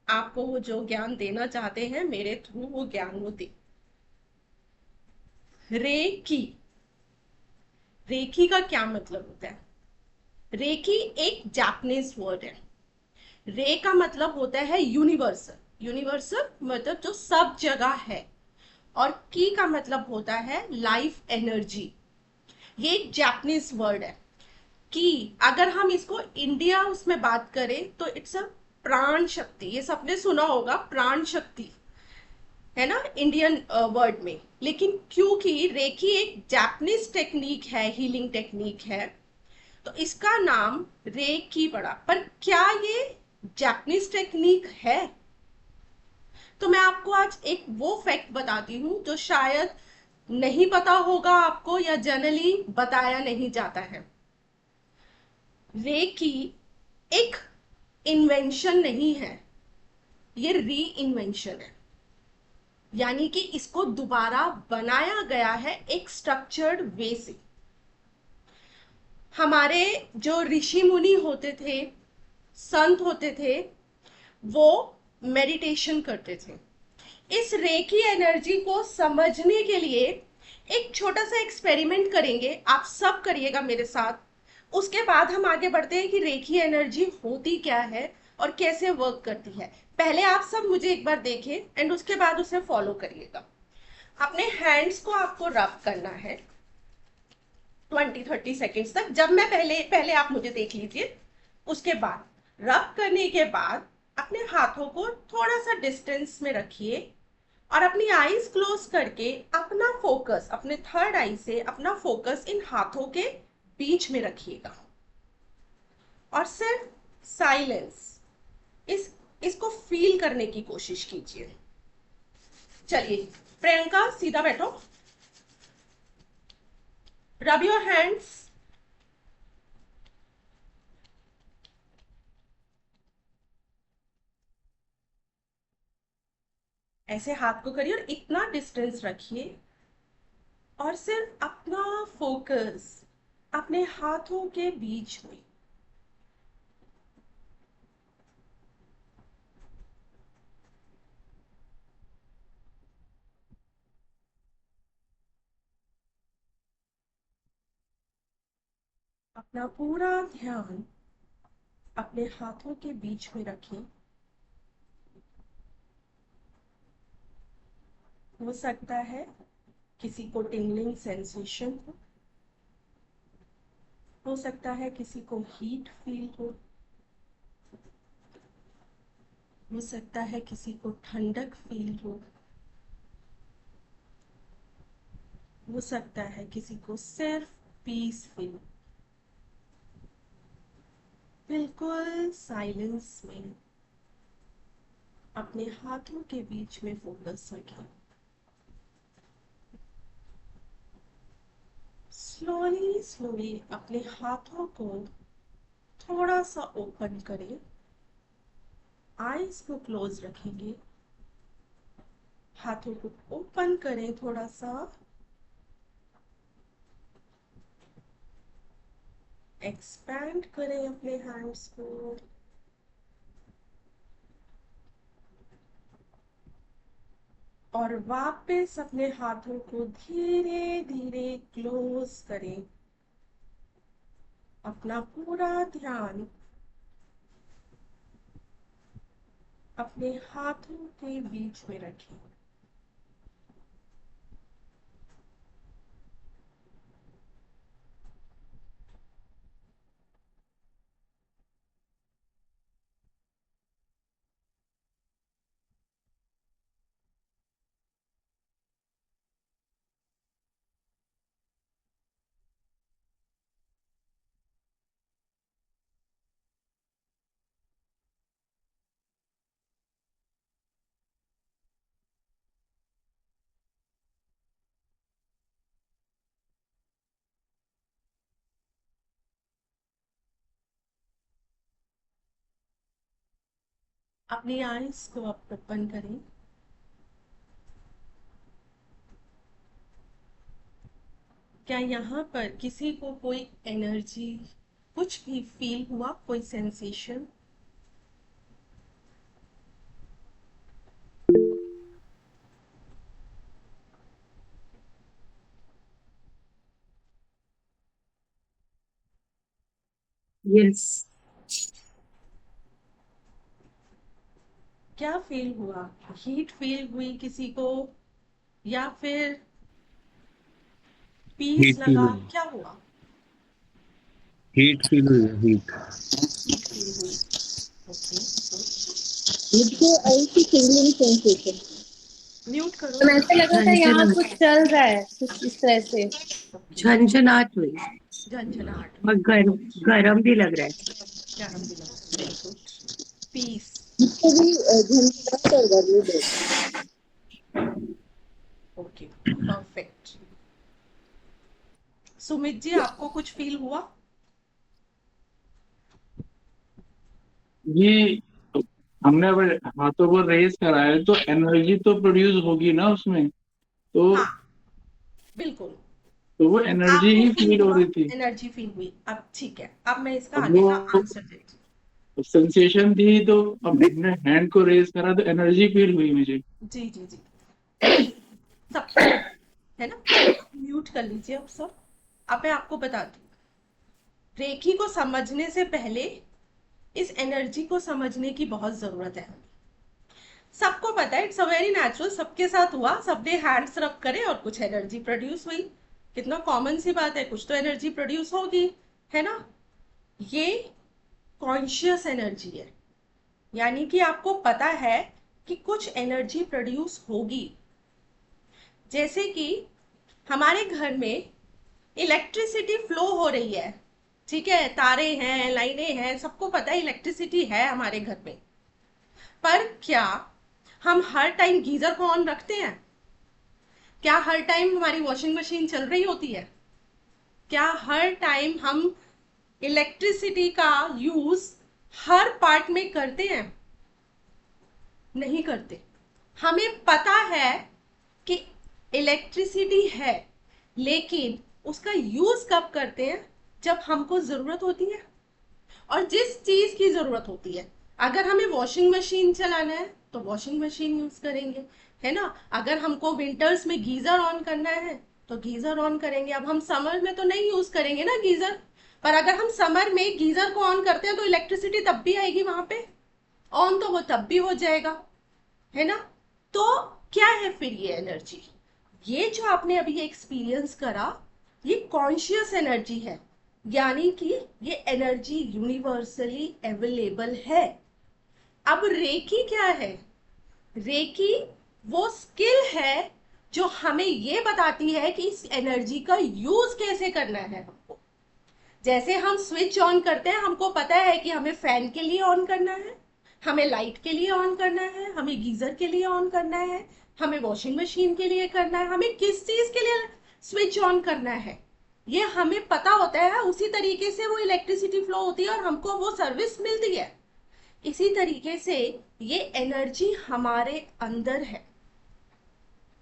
आपको वो जो ज्ञान देना चाहते हैं मेरे थ्रू वो ज्ञान वो दे। रेकी, रेकी का क्या मतलब होता है? रेकी एक जापानीज वर्ड है। रे का मतलब होता है यूनिवर्सल, यूनिवर्सल मतलब जो सब जगह है। और की का मतलब होता है लाइफ एनर्जी। ये एक जापानीज वर्ड है। की, अगर हम इसको इंडिया उसमें बात करें तो इट्स अ प्राण शक्ति। ये सबने सुना होगा प्राण शक्ति, है ना, इंडियन वर्ड में। लेकिन क्योंकि रेकी एक जापानीज टेक्निक है, हीलिंग टेक्निक है, तो इसका नाम रेकी पड़ा। पर क्या ये जापानीज टेक्निक है? तो मैं आपको आज एक वो फैक्ट बताती हूँ जो शायद नहीं पता होगा आपको, या जनरली बताया नहीं जाता है। रेकी एक इन्वेंशन नहीं है, ये री इन्वेंशन है। यानी कि इसको दोबारा बनाया गया है एक स्ट्रक्चर्ड वे से। हमारे जो ऋषि मुनि होते थे, संत होते थे, वो मेडिटेशन करते थे। इस रेकी एनर्जी को समझने के लिए एक छोटा सा एक्सपेरिमेंट करेंगे, आप सब करिएगा मेरे साथ। उसके बाद हम आगे बढ़ते हैं कि रेकी एनर्जी होती क्या है और कैसे वर्क करती है। पहले आप सब मुझे एक बार देखें एंड उसके बाद उसे फॉलो करिएगा। अपने हैंड्स को आपको रब करना है 20-30 सेकेंड्स तक। जब मैं पहले पहले आप मुझे देख लीजिए। उसके बाद रब करने के बाद अपने हाथों को थोड़ा सा डिस्टेंस में रखिए और अपनी आईज क्लोज करके अपना फोकस, अपने थर्ड आई से अपना फोकस इन हाथों के बीच में रखिएगा और सिर्फ साइलेंस, इस इसको फील करने की कोशिश कीजिए। चलिए प्रियंका सीधा बैठो, रब योर हैंड्स। ऐसे हाथ को करिए और इतना डिस्टेंस रखिए और सिर्फ अपना फोकस अपने हाथों के बीच में। अपना पूरा ध्यान अपने हाथों के बीच में रखें। हो सकता है किसी को टिंगलिंग सेंसेशन हो सकता है किसी को हीट फील हो सकता है किसी को ठंडक फील हो सकता है किसी को सिर्फ पीस फील। बिल्कुल साइलेंस में अपने हाथों के बीच में फोकस रखें। स्लोली स्लोली अपने हाथों को थोड़ा सा ओपन करें, आईज को क्लोज रखेंगे, हाथों को ओपन करें थोड़ा सा, एक्सपैंड करें अपने हैंड्स को और वापस अपने हाथों को धीरे धीरे क्लोज करें। अपना पूरा ध्यान अपने हाथों के बीच में रखें। अपनी आईज को आप ओपन करें। क्या यहाँ पर किसी को कोई एनर्जी, कुछ भी फील हुआ, कोई सेंसेशन? यस। क्या फील हुआ? हीट फील हुई किसी को, या फिर पीस हीट फील लगा, हुई। क्या हुआ? हीट फील हुई, हीट। हीट फील हुई। Okay, good. मुझको ऐसी टिंगलिंग सेंसेशन। म्यूट करो तो ना। ऐसा लगा था यहाँ कुछ चल रहा है, कुछ इस तरह से। ओके। झंझनाहट हुई। झंझनाहट और हुई। गरम भी लग रहा है। गरम भी लग रहा है, वेरी गुड। पीस। मुझको भी झंझनाहट और गर्मी दे। Okay, perfect. सुमित जी, आपको कुछ फील हुआ? ये हमने अब हाथों को रेस करा है तो एनर्जी तो प्रोड्यूस होगी ना उसमें। तो हाँ, बिल्कुल। वो एनर्जी आपको ही फील फील हो हुआ, रही थी। एनर्जी फील हुई। अब ठीक है, अब मैं इसका अब आगे वो का आंसर देती सेंसेशन थी तो अब हमने हैंड को रेस करा तो एनर्जी फील हुई मुझे। हूँ। जी जी जी, देखिए, सबको है ना। म्यूट कर लीजिए अब सब। अब मैं आपको बताती हूँ, रेखी को समझने से पहले इस एनर्जी को समझने की बहुत जरूरत है। सबको पता है, इट्स अ वेरी नेचुरल, सबके साथ हुआ, सबने हैंड्स रब करे और कुछ एनर्जी प्रोड्यूस हुई। कितना कॉमन सी बात है, कुछ तो एनर्जी प्रोड्यूस होगी, है ना। ये कॉन्शियस एनर्जी है, यानी कि आपको पता है कि कुछ एनर्जी प्रोड्यूस होगी। जैसे कि हमारे घर में इलेक्ट्रिसिटी फ्लो हो रही है, ठीक है, तारे हैं, लाइनें हैं, सबको पता है इलेक्ट्रिसिटी है हमारे घर में। पर क्या हम हर टाइम गीजर को ऑन रखते हैं? क्या हर टाइम हमारी वॉशिंग मशीन चल रही होती है? क्या हर टाइम हम इलेक्ट्रिसिटी का यूज हर पार्ट में करते हैं? नहीं करते। हमें पता है कि इलेक्ट्रिसिटी है, लेकिन उसका यूज कब करते हैं? जब हमको जरूरत होती है और जिस चीज की जरूरत होती है। अगर हमें वॉशिंग मशीन चलाना है तो वॉशिंग मशीन यूज करेंगे, है ना। अगर हमको विंटर्स में गीजर ऑन करना है तो गीजर ऑन करेंगे। अब हम समर में तो नहीं यूज करेंगे ना गीजर, पर अगर हम समर में गीजर को ऑन करते हैं तो इलेक्ट्रिसिटी तब भी आएगी वहां पे, ऑन तो वो तब भी हो जाएगा, है ना। तो क्या है फिर ये एनर्जी? ये जो आपने अभी एक्सपीरियंस करा, ये कॉन्शियस एनर्जी है, यानी कि ये एनर्जी यूनिवर्सली अवेलेबल है। अब रेकी क्या है? रेकी वो स्किल है जो हमें ये बताती है कि इस एनर्जी का यूज कैसे करना है हमको। जैसे हम स्विच ऑन करते हैं, हमको पता है कि हमें फैन के लिए ऑन करना है, हमें लाइट के लिए ऑन करना है, हमें गीजर के लिए ऑन करना है, हमें वॉशिंग मशीन के लिए करना है, हमें किस चीज के लिए स्विच ऑन करना है, ये हमें पता होता है। उसी तरीके से वो इलेक्ट्रिसिटी फ्लो होती है और हमको वो सर्विस मिलती है। इसी तरीके से ये एनर्जी हमारे अंदर है,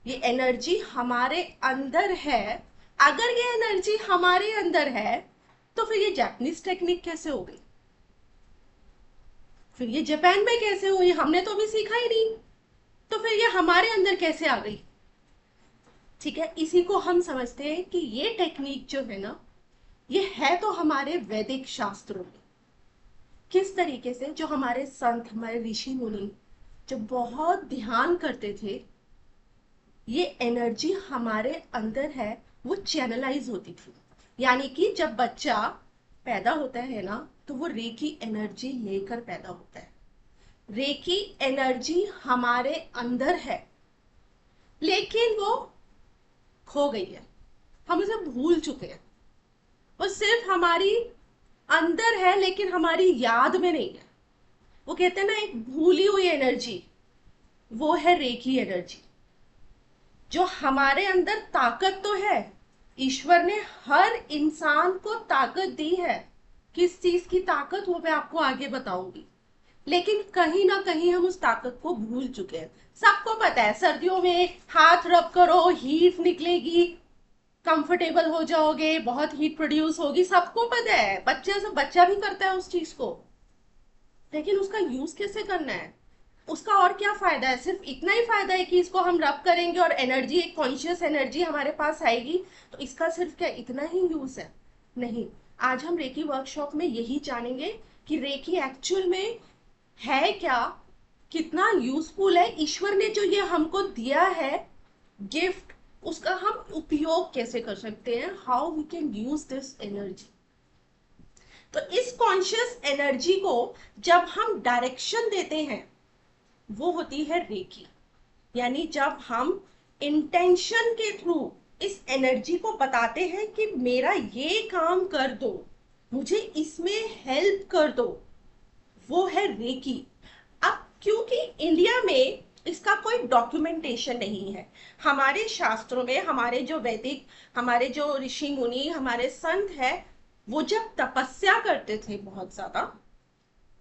ये एनर्जी हमारे अंदर है। अगर ये एनर्जी हमारे अंदर है तो फिर ये जापानीज टेक्निक कैसे हो गई? फिर ये जापान में कैसे हुई? हमने तो अभी सीखा ही नहीं। तो फिर ये हमारे अंदर कैसे आ गई? ठीक है, इसी को हम समझते हैं कि ये टेक्निक जो है ना, ये है तो हमारे वैदिक शास्त्रों में। किस तरीके से, जो हमारे संत, हमारे ऋषि मुनि जो बहुत ध्यान करते थे, ये एनर्जी हमारे अंदर है, वो चैनलाइज होती थी। यानी कि जब बच्चा पैदा होता है ना, तो वो रेकी एनर्जी लेकर पैदा होता है। रेकी एनर्जी हमारे अंदर है, लेकिन वो खो गई है, हम उसे भूल चुके हैं। वो सिर्फ हमारी अंदर है लेकिन हमारी याद में नहीं है। वो कहते हैं ना, एक भूली हुई एनर्जी, वो है रेकी एनर्जी। जो हमारे अंदर ताकत तो है, ईश्वर ने हर इंसान को ताकत दी है। किस चीज की ताकत, वो मैं आपको आगे बताऊंगी। लेकिन कहीं ना कहीं हम उस ताकत को भूल चुके हैं। सबको पता है, सर्दियों में हाथ रब करो, हीट निकलेगी, कंफर्टेबल हो जाओगे, बहुत हीट प्रोड्यूस होगी, सबको पता है। बच्चे से बच्चा भी करता है उस चीज को। लेकिन उसका यूज कैसे करना है, उसका और क्या फायदा है? सिर्फ इतना ही फायदा है कि इसको हम रब करेंगे और एनर्जी, एक कॉन्शियस एनर्जी हमारे पास आएगी, तो इसका सिर्फ क्या इतना ही यूज है? नहीं। आज हम रेकी वर्कशॉप में यही जानेंगे कि रेकी एक्चुअल में है क्या, कितना यूजफुल है, ईश्वर ने जो ये हमको दिया है गिफ्ट, उसका हम उपयोग कैसे कर सकते हैं, how we can use this energy. तो इस कॉन्शियस एनर्जी को जब हम डायरेक्शन देते हैं वो होती है रेकी। यानी जब हम इंटेंशन के थ्रू इस एनर्जी को बताते हैं कि मेरा ये काम कर दो, मुझे इसमें हेल्प कर दो, वो है रेकी। अब क्योंकि इंडिया में इसका कोई डॉक्यूमेंटेशन नहीं है, हमारे शास्त्रों में, हमारे जो वैदिक, हमारे जो ऋषि मुनि, हमारे संत है, वो जब तपस्या करते थे बहुत ज्यादा,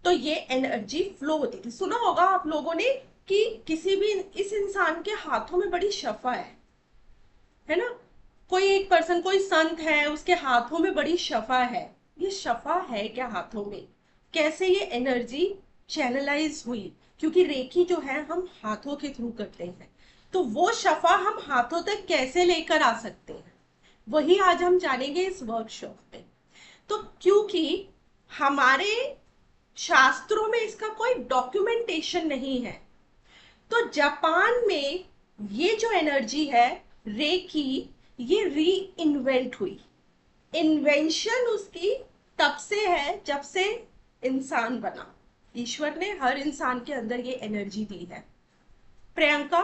तो ये एनर्जी फ्लो होती थी। सुना होगा आप लोगों ने कि किसी भी इस इंसान के हाथों में बड़ी शफा है ना, कोई एक पर्सन, कोई संत है, उसके हाथों में बड़ी शफा है। ये शफा है क्या हाथों में, कैसे ये एनर्जी चैनलाइज हुई, क्योंकि रेकी जो है हम हाथों के थ्रू करते हैं, तो वो शफा हम हाथों तक कैसे लेकर आ सकते हैं, वही आज हम जानेंगे इस वर्कशॉप में। तो क्योंकि हमारे शास्त्रों में इसका कोई डॉक्यूमेंटेशन नहीं है, तो जापान में ये जो एनर्जी है रेकी, ये री इन्वेंट हुई। इन्वेंशन उसकी तब से है जब से इंसान बना। ईश्वर ने हर इंसान के अंदर ये एनर्जी दी है। प्रियंका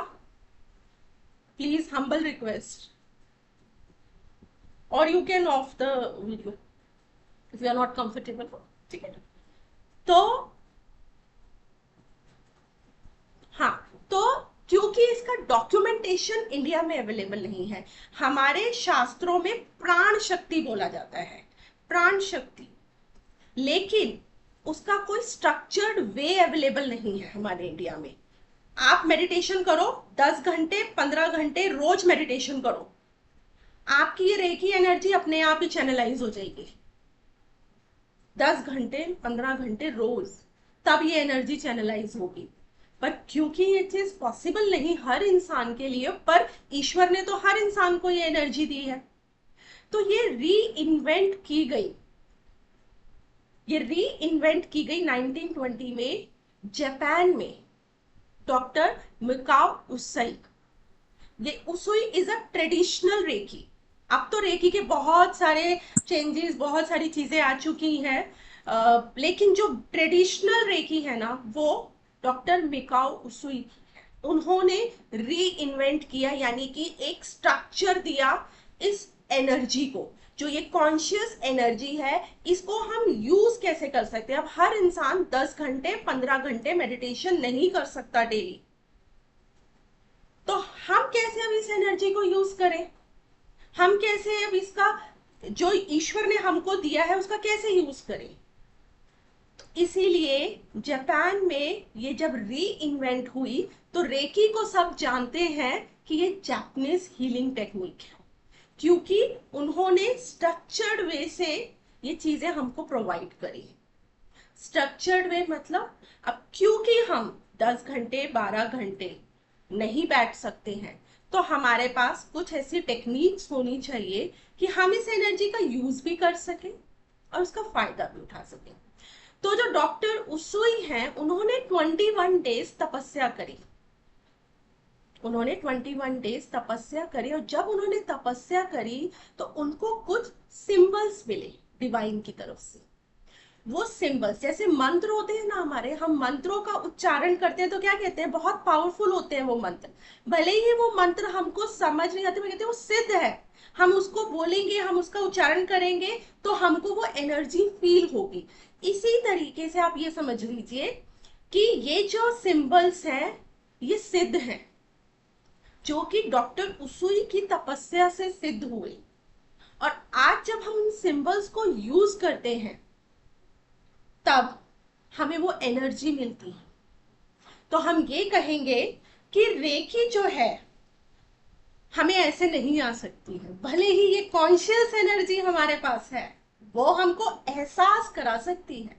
प्लीज, हम्बल रिक्वेस्ट, और you can off the video if you are not comfortable. ठीक है, तो हाँ, तो क्योंकि इसका डॉक्यूमेंटेशन इंडिया में अवेलेबल नहीं है, हमारे शास्त्रों में प्राण शक्ति बोला जाता है, प्राण शक्ति, लेकिन उसका कोई स्ट्रक्चर्ड वे अवेलेबल नहीं है हमारे इंडिया में। आप मेडिटेशन करो 10 घंटे 15 घंटे रोज मेडिटेशन करो, आपकी ये रेकी एनर्जी अपने आप ही चैनलाइज हो जाएगी। 10 घंटे 15 घंटे रोज, तब ये एनर्जी चैनलाइज होगी। पर क्योंकि ये चीज पॉसिबल नहीं हर इंसान के लिए, पर ईश्वर ने तो हर इंसान को ये एनर्जी दी है, तो ये री इन्वेंट की गई। ये री इन्वेंट की गई 1920 में जापान में, डॉक्टर मिकाओ उसाई। ये Usui is a traditional reiki. अब तो रेकी के बहुत सारे चेंजेस, बहुत सारी चीजें आ चुकी हैं, लेकिन जो ट्रेडिशनल रेकी है ना, वो डॉक्टर मिकाओ उसूई, उन्होंने री इन्वेंट किया, यानी कि एक स्ट्रक्चर दिया इस एनर्जी को। जो ये कॉन्शियस एनर्जी है, इसको हम यूज कैसे कर सकते हैं। अब हर इंसान 10 घंटे 15 घंटे मेडिटेशन नहीं कर सकता डेली, तो हम कैसे अब इस एनर्जी को यूज करें, हम कैसे अब इसका जो ईश्वर ने हमको दिया है उसका कैसे यूज करें। इसीलिए जापान में ये जब री इन्वेंट हुई, तो रेकी को सब जानते हैं कि ये जापानीज हीलिंग टेक्निक है, क्योंकि उन्होंने स्ट्रक्चर्ड वे से ये चीजें हमको प्रोवाइड करी। स्ट्रक्चर्ड वे मतलब, अब क्योंकि हम 10 घंटे 12 घंटे नहीं बैठ सकते हैं, तो हमारे पास कुछ ऐसी टेक्निक्स होनी चाहिए कि हम इस एनर्जी का यूज भी कर सकें और उसका फायदा भी उठा सकें। तो जो डॉक्टर उसुई हैं, उन्होंने 21 डेज तपस्या करी। उन्होंने 21 डेज तपस्या करी, और जब उन्होंने तपस्या करी तो उनको कुछ सिंबल्स मिले डिवाइन की तरफ से। वो सिंबल्स जैसे मंत्र होते हैं ना हमारे, हम मंत्रों का उच्चारण करते हैं तो क्या कहते हैं, बहुत पावरफुल होते हैं वो मंत्र। भले ही वो मंत्र हमको समझ नहीं आते, कहते हैं वो सिद्ध है, हम उसको बोलेंगे, हम उसका उच्चारण करेंगे तो हमको वो एनर्जी फील होगी। इसी तरीके से आप ये समझ लीजिए कि ये जो सिंबल्स हैं ये सिद्ध हैं, जो कि डॉक्टर उसुई की तपस्या से सिद्ध हुए। और आज जब हम इन सिंबल्स को यूज करते हैं तब हमें वो एनर्जी मिलती है। तो हम ये कहेंगे कि रेकी जो है हमें ऐसे नहीं आ सकती है, भले ही ये कॉन्शियस एनर्जी हमारे पास है, वो हमको एहसास करा सकती है,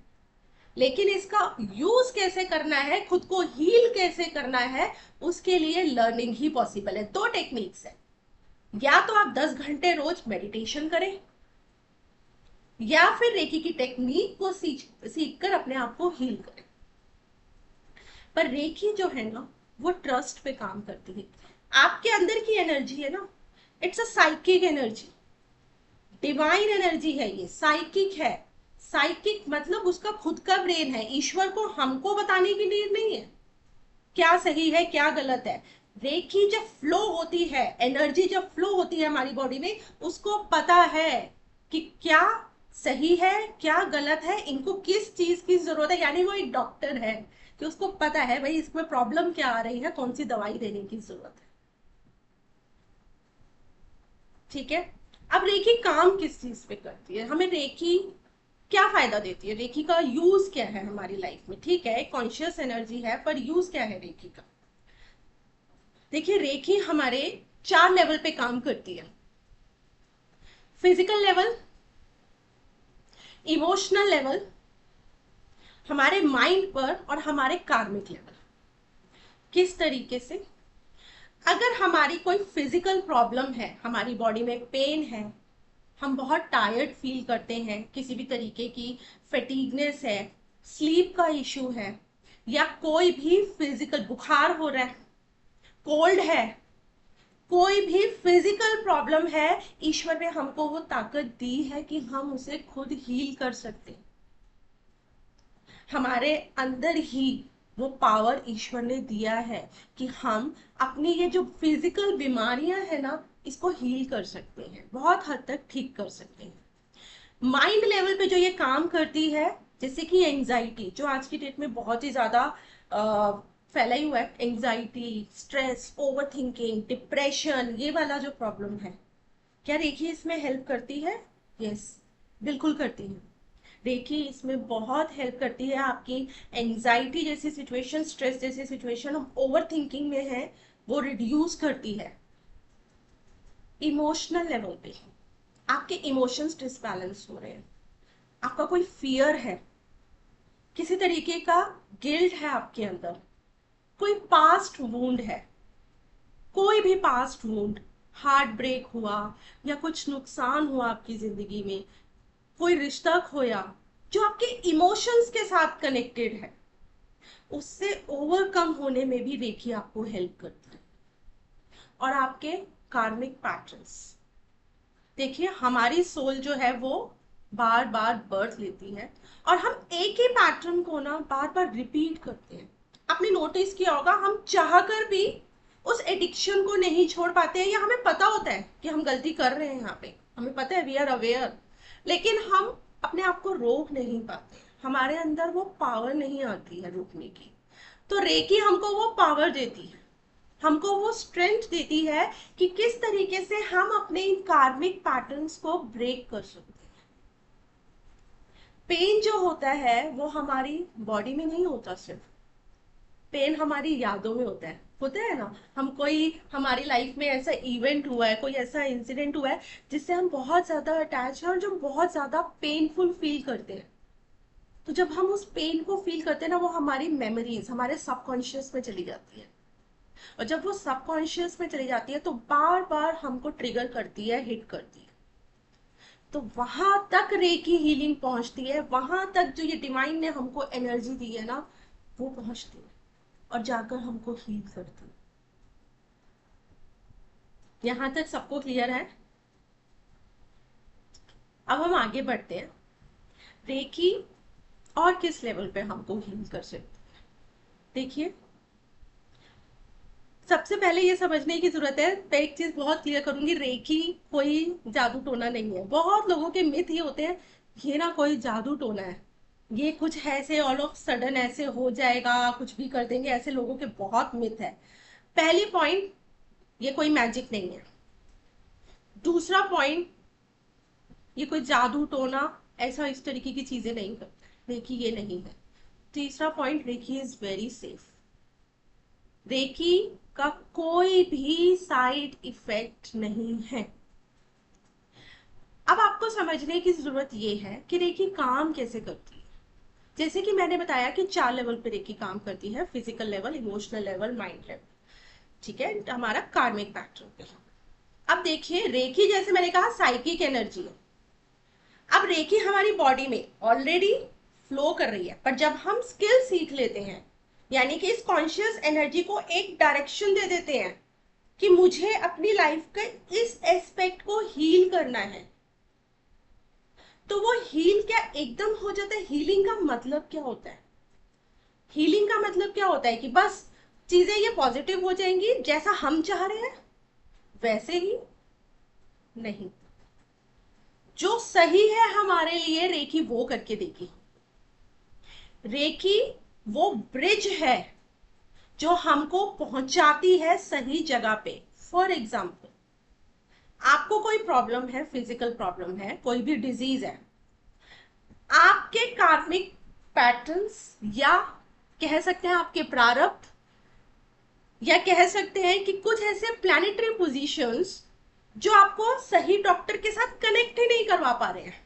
लेकिन इसका यूज कैसे करना है, खुद को हील कैसे करना है, उसके लिए लर्निंग ही पॉसिबल है। 2 टेक्निक्स है, या तो आप 10 घंटे रोज मेडिटेशन करें, या फिर रेकी की टेक्निक को सीख कर अपने आप को हील करें। पर रेकी जो है ना, वो ट्रस्ट पे काम करती है। आपके अंदर की एनर्जी है ना, it's a psychic energy, divine energy है, ये साइकिक है। साइकिक मतलब उसका खुद का ब्रेन है, ईश्वर को हमको बताने की नीड नहीं है क्या सही है क्या गलत है। रेखी जब फ्लो होती है, एनर्जी जब फ्लो होती है हमारी बॉडी में, उसको पता है कि क्या सही है क्या गलत है, इनको किस चीज की जरूरत है। यानी वो एक डॉक्टर है कि उसको पता है भाई इसमें प्रॉब्लम क्या आ रही है, कौन सी दवाई देने की जरूरत है। ठीक है। अब रेखी काम किस चीज पे करती है, हमें रेखी क्या फायदा देती है, रेखी का यूज क्या है हमारी लाइफ में। ठीक है, कॉन्शियस एनर्जी है, पर यूज क्या है रेखी का। देखिए, रेखी हमारे 4 लेवल पे काम करती है। फिजिकल लेवल, इमोशनल लेवल, हमारे माइंड पर, और हमारे कार्मिक लेवल। किस तरीके से, अगर हमारी कोई फिजिकल प्रॉब्लम है, हमारी बॉडी में पेन है, हम बहुत टायर्ड फील करते हैं, किसी भी तरीके की फैटिगनेस है, स्लीप का इश्यू है, या कोई भी फिजिकल बुखार हो रहा है, कोल्ड है, कोई भी फिजिकल प्रॉब्लम है, ईश्वर ने हमको वो ताकत दी है कि हम उसे खुद हील कर सकते हैं। हमारे अंदर ही वो पावर ईश्वर ने दिया है कि हम अपनी ये जो फिजिकल बीमारियां है ना, इसको हील कर सकते हैं, बहुत हद तक ठीक कर सकते हैं। माइंड लेवल पे जो ये काम करती है, जैसे कि एंजाइटी, जो आज की डेट में बहुत ही ज्यादा फैला ही हुआ है, anxiety, stress, over thinking, depression, ये वाला जो प्रॉब्लम है, क्या रेखी इसमें हेल्प करती है? यस, बिल्कुल करती है। रेखी इसमें बहुत हेल्प करती है। आपकी एंजाइटी जैसी सिचुएशन, स्ट्रेस जैसी सिचुएशन, हम ओवर थिंकिंग में है, वो रिड्यूस करती है। इमोशनल लेवल पे आपके इमोशंस डिसबैलेंस हो रहे हैं, आपका कोई फियर है, किसी तरीके का गिल्ट है आपके अंदर, कोई पास्ट वूंड है, कोई भी पास्ट वूंड, हार्ट ब्रेक हुआ या कुछ नुकसान हुआ आपकी जिंदगी में, कोई रिश्ता खोया जो आपके इमोशंस के साथ कनेक्टेड है, उससे ओवरकम होने में भी रेखी आपको हेल्प करती है। और आपके कार्मिक पैटर्न्स, देखिए हमारी सोल जो है वो बार बार बर्थ लेती है, और हम एक ही पैटर्न को ना बार बार रिपीट करते हैं। आपने नोटिस किया होगा, हम चाहकर भी उस एडिक्शन को नहीं छोड़ पाते हैं, या हमें पता होता है कि हम गलती कर रहे हैं, यहाँ पे हमें पता है, वी आर अवेयर, लेकिन हम अपने आप को रोक नहीं पाते, हमारे अंदर वो पावर नहीं आती है रोकने की। तो रेकी हमको वो पावर देती है, हमको वो स्ट्रेंथ देती है कि किस तरीके से हम अपने इन कार्मिक पैटर्न्स को ब्रेक कर सकते हैं। पेन जो होता है वो हमारी बॉडी में नहीं होता, सिर्फ पेन हमारी यादों में होता है ना। हम कोई, हमारी लाइफ में ऐसा इवेंट हुआ है, कोई ऐसा इंसिडेंट हुआ है जिससे हम बहुत ज्यादा अटैच हैं और जो बहुत ज्यादा पेनफुल फील करते हैं, तो जब हम उस पेन को फील करते हैं ना, वो हमारी मेमोरीज, हमारे सबकॉन्शियस में चली जाती है, और जब वो सबकॉन्शियस में चली जाती है तो बार बार हमको ट्रिगर करती है, हिट करती है। तो वहां तक रेकी हीलिंग पहुंचती है, वहां तक जो ये डिवाइन ने हमको एनर्जी दी है ना, वो पहुंचती है और जाकर हमको हील करती है। यहां तक सबको क्लियर है? अब हम आगे बढ़ते हैं, रेकी और किस लेवल पे हमको हील कर सकते हैं। देखिए, सबसे पहले ये समझने की जरूरत है, मैं एक चीज बहुत क्लियर करूंगी, रेकी कोई जादू टोना नहीं है। बहुत लोगों के मिथ ये होते हैं, ये ना कोई जादू टोना है, ये कुछ ऐसे ऑल ऑफ सडन ऐसे हो जाएगा, कुछ भी कर देंगे, ऐसे लोगों के बहुत मिथ है। पहली पॉइंट, ये कोई मैजिक नहीं है। दूसरा पॉइंट, ये कोई जादू टोना ऐसा इस तरीके की चीजें नहीं करता, रेकी ये नहीं है। तीसरा point, reiki is very safe. Reiki का कोई भी साइड इफेक्ट नहीं है। अब आपको समझने की जरूरत यह है कि रेकी काम कैसे करती है। जैसे कि मैंने बताया कि 4 लेवल पे रेकी काम करती है, physical level, emotional level, mind level, ठीक है, हमारा कार्मिक पैटर्न पे। अब देखिए, रेकी जैसे मैंने कहा साइकिक एनर्जी है, अब रेकी हमारी बॉडी में ऑलरेडी फ्लो कर रही है, पर जब हम स्किल सीख लेते हैं, यानी कि इस कॉन्शियस एनर्जी को एक डायरेक्शन दे देते हैं कि मुझे अपनी लाइफ के इस एस्पेक्ट को हील करना है, तो वो हील क्या एकदम हो जाता है? हीलिंग का मतलब क्या होता है? हीलिंग का मतलब क्या होता है कि बस चीजें ये पॉजिटिव हो जाएंगी जैसा हम चाह रहे हैं वैसे ही? नहीं, जो सही है हमारे लिए रेकी वो करके देगी। रेकी वो ब्रिज है जो हमको पहुंचाती है सही जगह पे। फॉर एग्जाम्पल, आपको कोई प्रॉब्लम है, फिजिकल प्रॉब्लम है, कोई भी डिजीज है, आपके कार्मिक पैटर्न्स, या कह सकते हैं आपके प्रारब्ध, या कह सकते हैं कि कुछ ऐसे प्लैनेटरी पोजीशंस जो आपको सही डॉक्टर के साथ कनेक्ट ही नहीं करवा पा रहे हैं।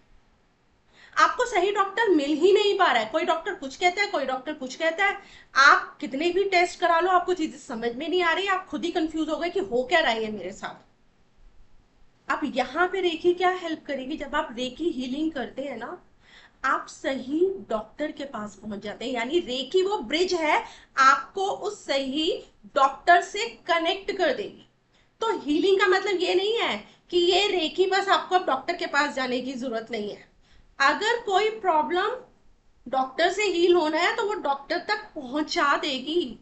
आपको सही डॉक्टर मिल ही नहीं पा रहा है। कोई डॉक्टर कुछ कहता है, कोई डॉक्टर कुछ कहता है। आप कितने भी टेस्ट करा लो, आपको चीजें समझ में नहीं आ रही, आप खुद ही कंफ्यूज हो गए कि हो क्या रहा है मेरे साथ। अब यहाँ पे रेकी क्या हेल्प करेगी? जब आप रेकी हीलिंग करते हैं ना, आप सही डॉक्टर के पास पहुंच जाते हैं, यानी रेकी वो ब्रिज है, आपको उस सही डॉक्टर से कनेक्ट कर देगी। तो हीलिंग का मतलब ये नहीं है कि ये रेकी बस आपको अब डॉक्टर के पास जाने की जरूरत नहीं है। अगर कोई प्रॉब्लम डॉक्टर से हील होना है तो वो डॉक्टर तक पहुंचा देगी,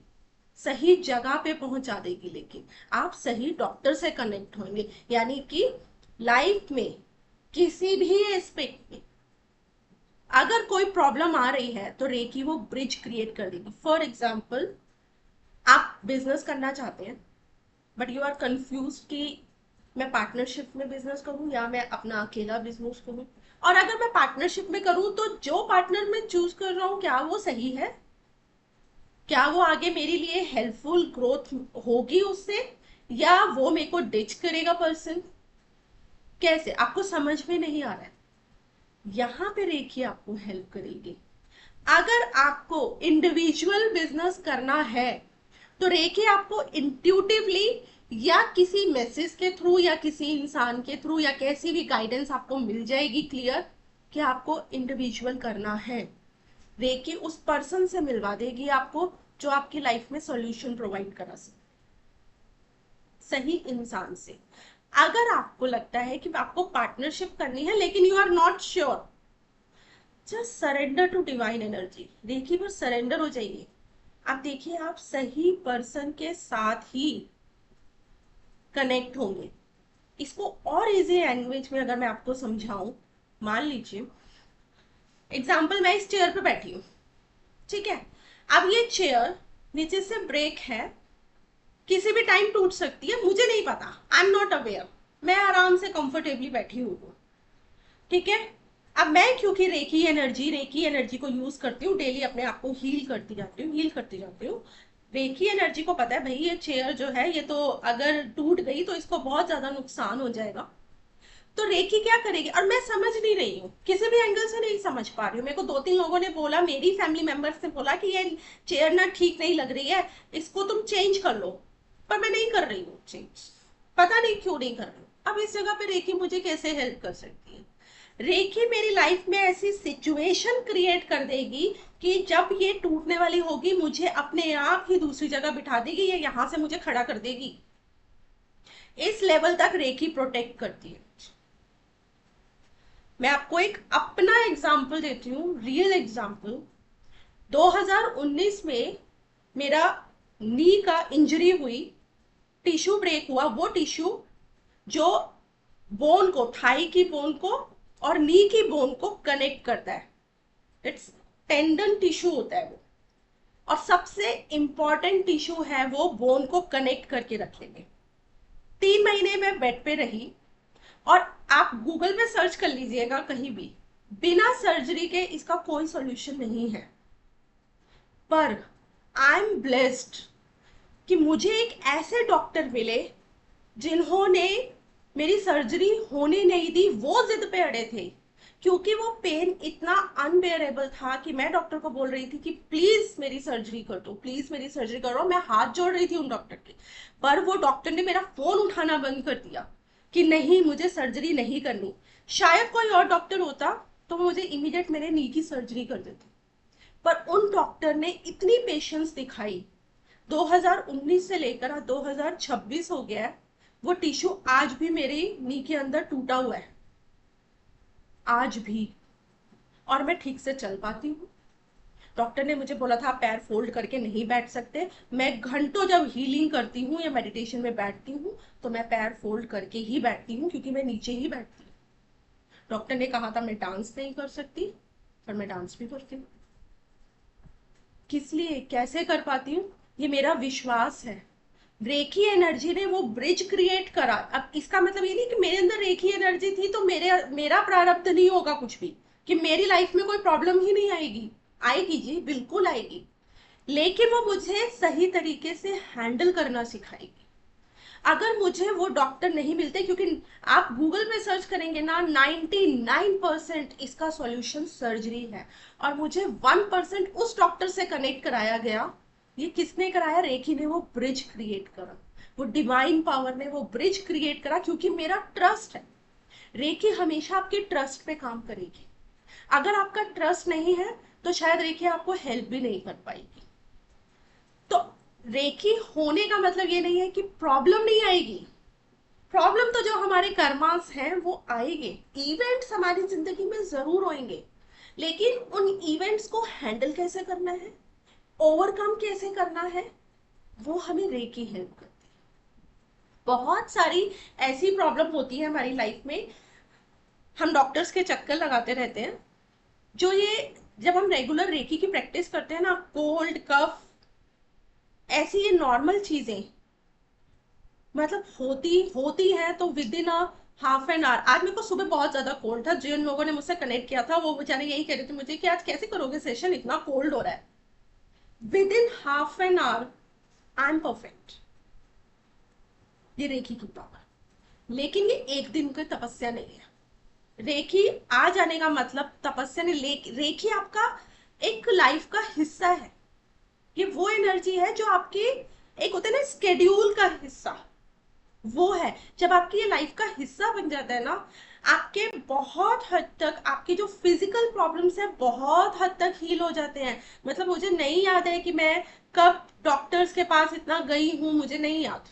सही जगह पे पहुंचा देगी, लेकिन आप सही डॉक्टर से कनेक्ट होंगे। यानी कि लाइफ में किसी भी एस्पेक्ट में अगर कोई प्रॉब्लम आ रही है तो रेकी वो ब्रिज क्रिएट कर देगी। फॉर एग्जाम्पल, आप बिजनेस करना चाहते हैं बट यू आर कंफ्यूज कि मैं पार्टनरशिप में बिजनेस करूं या मैं अपना अकेला बिजनेस करूं, और अगर मैं पार्टनरशिप में करूं तो जो पार्टनर मैं चूज कर रहा हूं क्या वो सही है? क्या वो आगे मेरे लिए हेल्पफुल ग्रोथ होगी उससे, या वो मेरे को डिच करेगा पर्सन? कैसे? आपको समझ में नहीं आ रहा है? यहां पे रेखी आपको हेल्प करेगी। अगर आपको इंडिविजुअल बिजनेस करना है तो रेखी आपको इंट्यूटिवली या किसी मैसेज के थ्रू या किसी इंसान के थ्रू या कैसी भी गाइडेंस आपको मिल जाएगी क्लियर कि आपको इंडिविजुअल करना है। रेखी उस पर्सन से मिलवा देगी आपको जो आपकी लाइफ में सॉल्यूशन प्रोवाइड करा सके, सही इंसान से। अगर आपको लगता है कि आपको पार्टनरशिप करनी है लेकिन you are not sure, just surrender to divine energy. Reiki पर सरेंडर हो जाइए। आप देखिए, आप सही पर्सन के साथ ही कनेक्ट होंगे। इसको और इजी लैंग्वेज में अगर मैं आपको समझाऊं, मान लीजिए एग्जाम्पल, मैं इस चेयर पे बैठी हूं, ठीक है। अब ये चेयर नीचे से ब्रेक है, किसी भी टाइम टूट सकती है, मुझे नहीं पता, आई एम नॉट अवेयर, मैं आराम से कंफर्टेबली बैठी हूँ, ठीक है। अब मैं क्योंकि रेकी एनर्जी को यूज करती हूँ डेली, अपने आप को हील करती जाती हूँ। रेकी एनर्जी को पता है भाई ये चेयर जो है ये तो अगर टूट गई तो इसको बहुत ज्यादा नुकसान हो जाएगा। तो रेकी क्या करेगी? और मैं समझ नहीं रही हूँ, किसी भी एंगल से नहीं समझ पा रही हूँ। मेरे को 2-3 लोगों ने बोला, मेरी फैमिली मेंबर्स ने बोला कि ये चेयर ना ठीक नहीं लग रही है, इसको तुम चेंज कर लो, पर मैं नहीं कर रही हूँ चेंज, पता नहीं क्यों नहीं कर रही हूँ। अब इस जगह पे रेकी मुझे कैसे हेल्प कर सकती है? रेखी मेरी लाइफ में ऐसी सिचुएशन क्रिएट कर देगी कि जब ये टूटने वाली होगी मुझे अपने आप ही दूसरी जगह बिठा देगी, या यहां से मुझे खड़ा कर देगी। इस लेवल तक रेखी प्रोटेक्ट करती है। मैं आपको एक अपना एग्जाम्पल देती हूँ, रियल एग्जाम्पल। 2019 में मेरा नी का इंजरी हुई, टिश्यू ब्रेक हुआ। वो टिश्यू जो बोन को, थाई की बोन को और नी की बोन को कनेक्ट करता है, इट्स टेंडन टिश्यू होता है वो, और सबसे इंपॉर्टेंट टिश्यू है वो बोन को कनेक्ट करके रखने में। 3 महीने में बेड पे रही, और आप गूगल पे सर्च कर लीजिएगा कहीं भी, बिना सर्जरी के इसका कोई सॉल्यूशन नहीं है। पर आई एम ब्लेस्ड कि मुझे एक ऐसे डॉक्टर मिले जिन्होंने मेरी सर्जरी होने नहीं दी। वो जिद पे अड़े थे क्योंकि वो पेन इतना अनबेयरेबल था कि मैं डॉक्टर को बोल रही थी कि प्लीज मेरी सर्जरी कर दो, प्लीज मेरी सर्जरी करो। मैं हाथ जोड़ रही थी उन डॉक्टर के, पर वो डॉक्टर ने मेरा फोन उठाना बंद कर दिया। कि नहीं मुझे सर्जरी नहीं करनी। शायद कोई और डॉक्टर होता तो मुझे इमीडिएट मेरे नी की सर्जरी कर देते, पर उन डॉक्टर ने इतनी पेशेंस दिखाई। 2019 से लेकर आज 2026 हो गया है, वो टिश्यू आज भी मेरी नी के अंदर टूटा हुआ है, आज भी, और मैं ठीक से चल पाती हूँ। डॉक्टर ने मुझे बोला था पैर फोल्ड करके नहीं बैठ सकते, मैं घंटों जब हीलिंग करती हूँ या मेडिटेशन में बैठती हूँ तो मैं पैर फोल्ड करके ही बैठती हूँ, क्योंकि मैं नीचे ही बैठती हूँ। डॉक्टर ने कहा था मैं डांस नहीं कर सकती, पर मैं डांस भी करती हूँ। किस लिए, कैसे कर पाती हूँ? ये मेरा विश्वास है। रेखी एनर्जी ने वो ब्रिज क्रिएट करा। अब इसका मतलब ये नहीं कि मेरे अंदर रेखी एनर्जी थी तो मेरा प्रारब्ध नहीं होगा कुछ भी, कि मेरी लाइफ में कोई प्रॉब्लम ही नहीं आएगी। आएगी जी, बिल्कुल आएगी, लेकिन वो मुझे सही तरीके से हैंडल करना सिखाएगी। अगर मुझे वो डॉक्टर नहीं मिलते, क्योंकि आप गूगल पे सर्च करेंगे ना, 99% इसका सॉल्यूशन सर्जरी है, और मुझे 1% उस डॉक्टर से कनेक्ट कराया गया। ये किसने कराया? रेखी ने वो ब्रिज क्रिएट करा, वो डिवाइन पावर ने वो ब्रिज क्रिएट करा, क्योंकि मेरा ट्रस्ट है। रेखी हमेशा आपके ट्रस्ट पे काम करेगी। अगर आपका ट्रस्ट नहीं है तो शायद रेखी आपको हेल्प भी नहीं कर पाएगी। तो रेखी होने का मतलब ये नहीं है कि प्रॉब्लम नहीं आएगी। प्रॉब्लम तो जो हमारे कर्मास हैं वो आएंगे, इवेंट्स हमारी जिंदगी में जरूर होंगे, लेकिन उन इवेंट्स को हैंडल कैसे करना है, ओवरकम कैसे करना है, वो हमें रेखी हेल्प करती है। बहुत सारी ऐसी प्रॉब्लम होती है हमारी लाइफ में, हम डॉक्टर्स के चक्कर लगाते रहते हैं। जो ये जब हम रेगुलर रेखी की प्रैक्टिस करते हैं ना, कोल्ड कफ ऐसी ये नॉर्मल चीजें मतलब होती होती है तो with in a half an hour. आज मेरे को सुबह बहुत ज्यादा कोल्ड था, जिन लोगों ने मुझसे कनेक्ट किया था वो बेचारे यही कह रहे थे मुझे कि आज कैसे करोगे सेशन, इतना कोल्ड हो रहा है। With in half an hour I am perfect. ये रेखी की पावर। लेकिन ये एक दिन की तपस्या नहीं है। रेखी आ जाने का मतलब तपस्या नहीं, रेखी आपका एक लाइफ का हिस्सा है। ये वो एनर्जी है जो आपके एक होता है ना स्केड्यूल का हिस्सा, वो है। जब आपकी ये लाइफ का हिस्सा बन जाता है ना, आपके बहुत हद तक आपकी जो फिजिकल प्रॉब्लम्स है बहुत हद तक हील हो जाते हैं। मतलब मुझे नहीं याद है कि मैं कब डॉक्टर्स के पास इतना गई हूं, मुझे नहीं याद।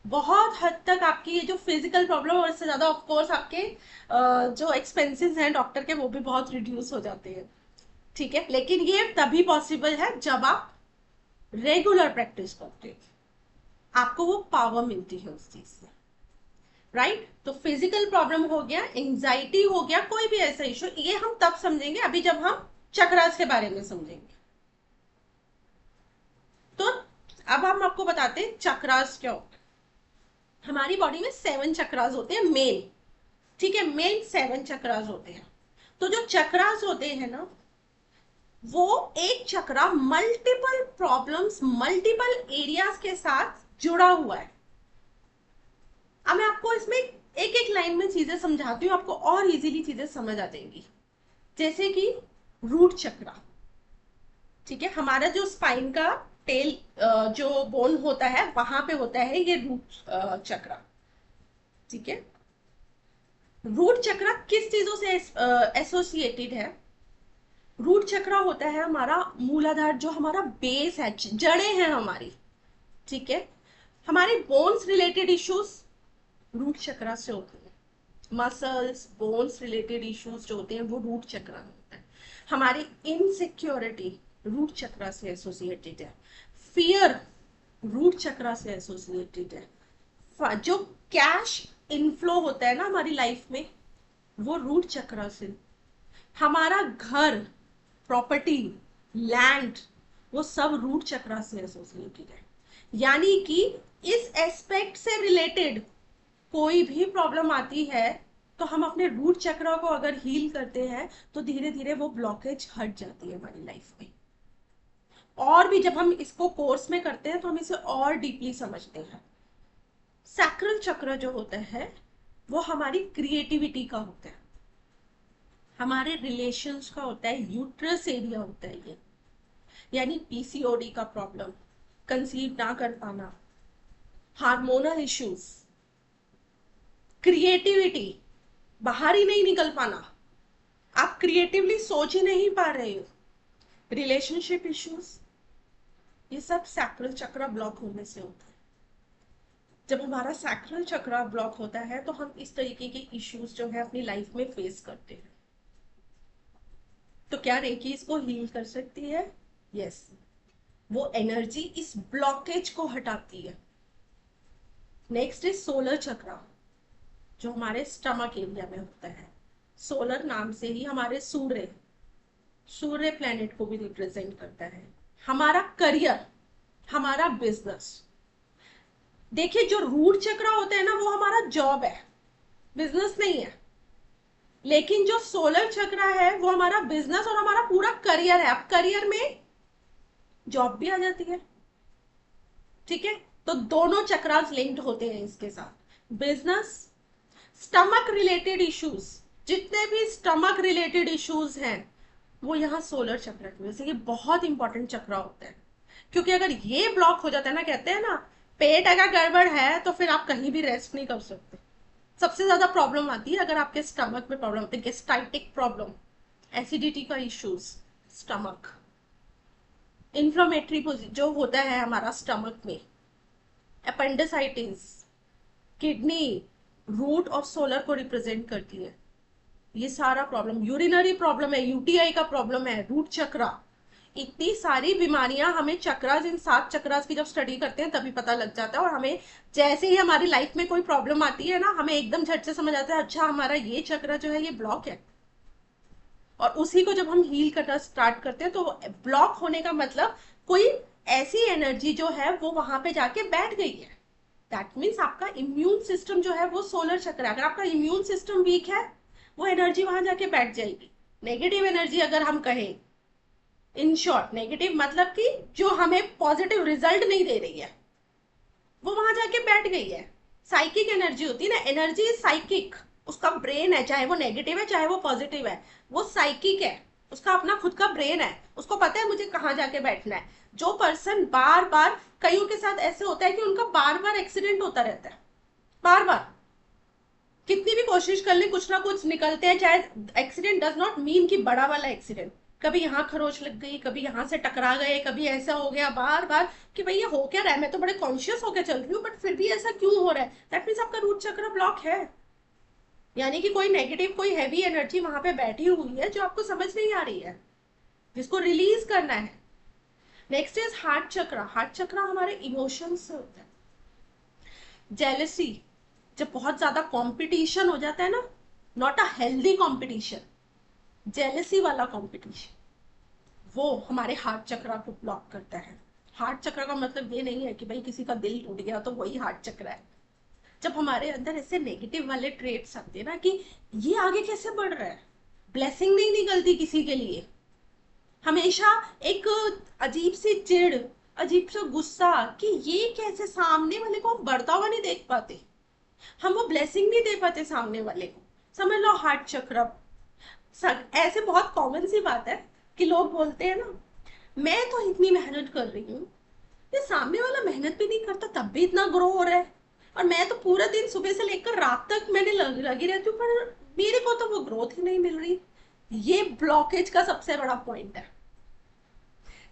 बहुत हद तक आपकी ये जो फिजिकल प्रॉब्लम और इससे ज्यादा ऑफ कोर्स आपके जो एक्सपेंसेस हैं डॉक्टर के, वो भी बहुत रिड्यूस हो जाते हैं। ठीक है, लेकिन ये तभी पॉसिबल है जब आप रेगुलर प्रैक्टिस करते हो, आपको वो पावर मिलती है उस चीज से। राइट? तो फिजिकल प्रॉब्लम हो गया, एंजाइटी हो गया, कोई भी ऐसा इशू, ये हम तब समझेंगे अभी जब हम चक्रास के बारे में समझेंगे। तो अब हम आपको बताते हैं चक्रास क्या होता है। हमारी बॉडी में 7 चक्रास होते हैं मेन। ठीक है, मेन 7 चक्रास होते हैं। तो जो चक्रास होते हैं ना, वो एक चक्रा मल्टीपल प्रॉब्लम्स, मल्टीपल एरियाज के साथ जुड़ा हुआ है। अब मैं आपको इसमें एक एक लाइन में चीजें समझाती हूँ, आपको और इजीली चीजें समझ आ जाएंगी। जैसे कि रूट चक्रा। ठीक है, हमारा जो स्पाइन का टेल जो बोन होता है वहां पे होता है ये रूट चक्रा। ठीक है, रूट चक्रा किस चीजों से एसोसिएटेड है? रूट चक्रा होता है हमारा मूलाधार, जो हमारा बेस है, जड़ें हैं हमारी। ठीक है, हमारे बोन्स रिलेटेड इश्यूज रूट चक्रा से होते हैं। मसल्स बोन्स रिलेटेड इश्यूज जो होते हैं वो रूट चक्रा में होता है। हमारी इनसिक्योरिटी रूट चक्रा से एसोसिएटेड है। फियर रूट चक्रा से एसोसिएटेड है। जो कैश इनफ्लो होता है ना हमारी लाइफ में, वो रूट चक्रा से। हमारा घर, प्रॉपर्टी, लैंड, वो सब रूट चक्रा से एसोसिएटेड है। यानी कि इस एस्पेक्ट से रिलेटेड कोई भी प्रॉब्लम आती है तो हम अपने रूट चक्रा को अगर हील करते हैं तो धीरे धीरे वो ब्लॉकेज हट जाती है हमारी लाइफ में। और भी जब हम इसको कोर्स में करते हैं तो हम इसे और डीपली समझते हैं। सैक्रल चक्र जो होता है वो हमारी क्रिएटिविटी का होता है, हमारे रिलेशंस का होता है, यूट्रस एरिया होता है ये। यानी पीसीओडी का प्रॉब्लम, कंसीव ना कर पाना, हार्मोनल इश्यूज, क्रिएटिविटी, बाहर ही नहीं निकल पाना, आप क्रिएटिवली सोच ही नहीं पा रहे हो, रिलेशनशिप इश्यूज, ये सब सैक्रल चक्र ब्लॉक होने से होता है। जब हमारा सैक्रल चक्र ब्लॉक होता है तो हम इस तरीके के इश्यूज जो है अपनी लाइफ में फेस करते हैं। तो क्या रेकी इसको हील कर सकती है? यस, वो एनर्जी इस ब्लॉकेज को हटाती है। नेक्स्ट इज सोलर चक्र, जो हमारे स्टमक एरिया में होता है। सोलर नाम से ही हमारे सूर्य प्लेनेट को भी रिप्रेजेंट करता है। हमारा करियर, हमारा बिजनेस। देखिए, जो रूट चक्र होता है ना, वो हमारा जॉब है, बिजनेस नहीं है। लेकिन जो सोलर चक्र है वो हमारा बिजनेस और हमारा पूरा करियर है। अब करियर में जॉब भी आ जाती है, ठीक है? तो दोनों चक्रास लिंक्ड होते हैं इसके साथ। बिजनेस, स्टमक रिलेटेड इश्यूज, जितने भी स्टमक रिलेटेड इश्यूज हैं वो यहाँ सोलर चक्र की वजह से। ये बहुत इंपॉर्टेंट चक्र होता है, क्योंकि अगर ये ब्लॉक हो जाता है ना, कहते हैं ना, पेट अगर गड़बड़ है तो फिर आप कहीं भी रेस्ट नहीं कर सकते। सबसे ज्यादा प्रॉब्लम आती है अगर आपके स्टमक में प्रॉब्लम होती है, गेस्टाइटिक प्रॉब्लम, एसिडिटी का इश्यूज, स्टमक इन्फ्लेमेटरी जो होता है हमारा स्टमक में, अपेंडिसाइटिस, किडनी, रूट और सोलर को रिप्रेजेंट करती है। ये सारा प्रॉब्लम, यूरिनरी प्रॉब्लम है, यूटीआई का प्रॉब्लम है, रूट चक्रा, इतनी सारी बीमारियां हमें चक्रास, इन 7 चक्रास की जब स्टडी करते हैं तभी पता लग जाता है। और हमें जैसे ही हमारी लाइफ में कोई प्रॉब्लम आती है ना, हमें एकदम झट से समझ आता है, अच्छा हमारा ये चक्र जो है ये ब्लॉक है। और उसी को जब हम हील करना स्टार्ट करते हैं तो ब्लॉक होने का मतलब कोई ऐसी एनर्जी जो है वो वहां पे जाके बैठ गई है। दैट मीन्स आपका इम्यून सिस्टम जो है वो सोलर चक्र है। अगर आपका इम्यून सिस्टम वीक है, वो एनर्जी वहां जाके बैठ जाएगी। नेगेटिव एनर्जी अगर हम कहें, इन शॉर्ट नेगेटिव मतलब कि जो हमें पॉजिटिव रिजल्ट नहीं दे रही है, वो वहां जाके बैठ गई है। साइकिक एनर्जी होती है ना, एनर्जी साइकिक, उसका ब्रेन है, चाहे वो नेगेटिव है चाहे वो पॉजिटिव है, वो साइकिक है, उसका अपना खुद का ब्रेन है, उसको पता है मुझे कहाँ जाके बैठना है। जो पर्सन बार बार, कईयों के साथ ऐसे होता है कि उनका बार बार एक्सीडेंट होता रहता है, बार बार कितनी भी कोशिश कर ले कुछ ना कुछ निकलते हैं। चाहे एक्सीडेंट डज नॉट मीन कि बड़ा वाला एक्सीडेंट, कभी यहाँ खरोच लग गई, कभी यहाँ से टकरा गए, कभी ऐसा हो गया, बार बार कि भाई ये हो क्या रहा है, मैं तो बड़े कॉन्शियस होकर चल रही हूँ बट फिर भी ऐसा क्यों हो रहा है। दैट मीन्स आपका रूट चक्र ब्लॉक है, यानी कि कोई नेगेटिव, कोई हैवी एनर्जी वहां पे बैठी हुई है जो आपको समझ नहीं आ रही है, जिसको रिलीज करना है। नेक्स्ट इज हार्ट चक्र। हार्ट चक्र हमारे इमोशंस से होता है। जेलसी, जब बहुत ज्यादा कंपटीशन हो जाता है ना, not a healthy competition, jealousy वाला कंपटीशन, वो हमारे हार्ट चक्र को ब्लॉक करता है। हार्ट चक्र का मतलब ये नहीं है कि भाई किसी का दिल टूट गया तो वही हार्ट चक्र है। जब हमारे अंदर ऐसे नेगेटिव वाले ट्रेट्स आते हैं ना कि ये आगे कैसे बढ़ रहा है, ब्लेसिंग नहीं निकलती किसी के लिए, हमेशा एक अजीब सी चिढ़, अजीब सा गुस्सा कि ये कैसे, सामने वाले को हम बढ़ता हुआ नहीं देख पाते, हम वो ब्लेसिंग नहीं दे पाते सामने वाले को, समझ लो हार्ट चक्र। ऐसे बहुत कॉमन सी बात है कि लोग बोलते हैं ना, मैं तो इतनी मेहनत कर रही हूँ, ये सामने वाला मेहनत भी नहीं करता तब भी इतना ग्रो हो रहा है, और मैं तो पूरा दिन सुबह से लेकर रात तक मैंने लगी रहती हूँ पर मेरे को तो वो ग्रोथ ही नहीं मिल रही। ये ब्लॉकेज का सबसे बड़ा पॉइंट है।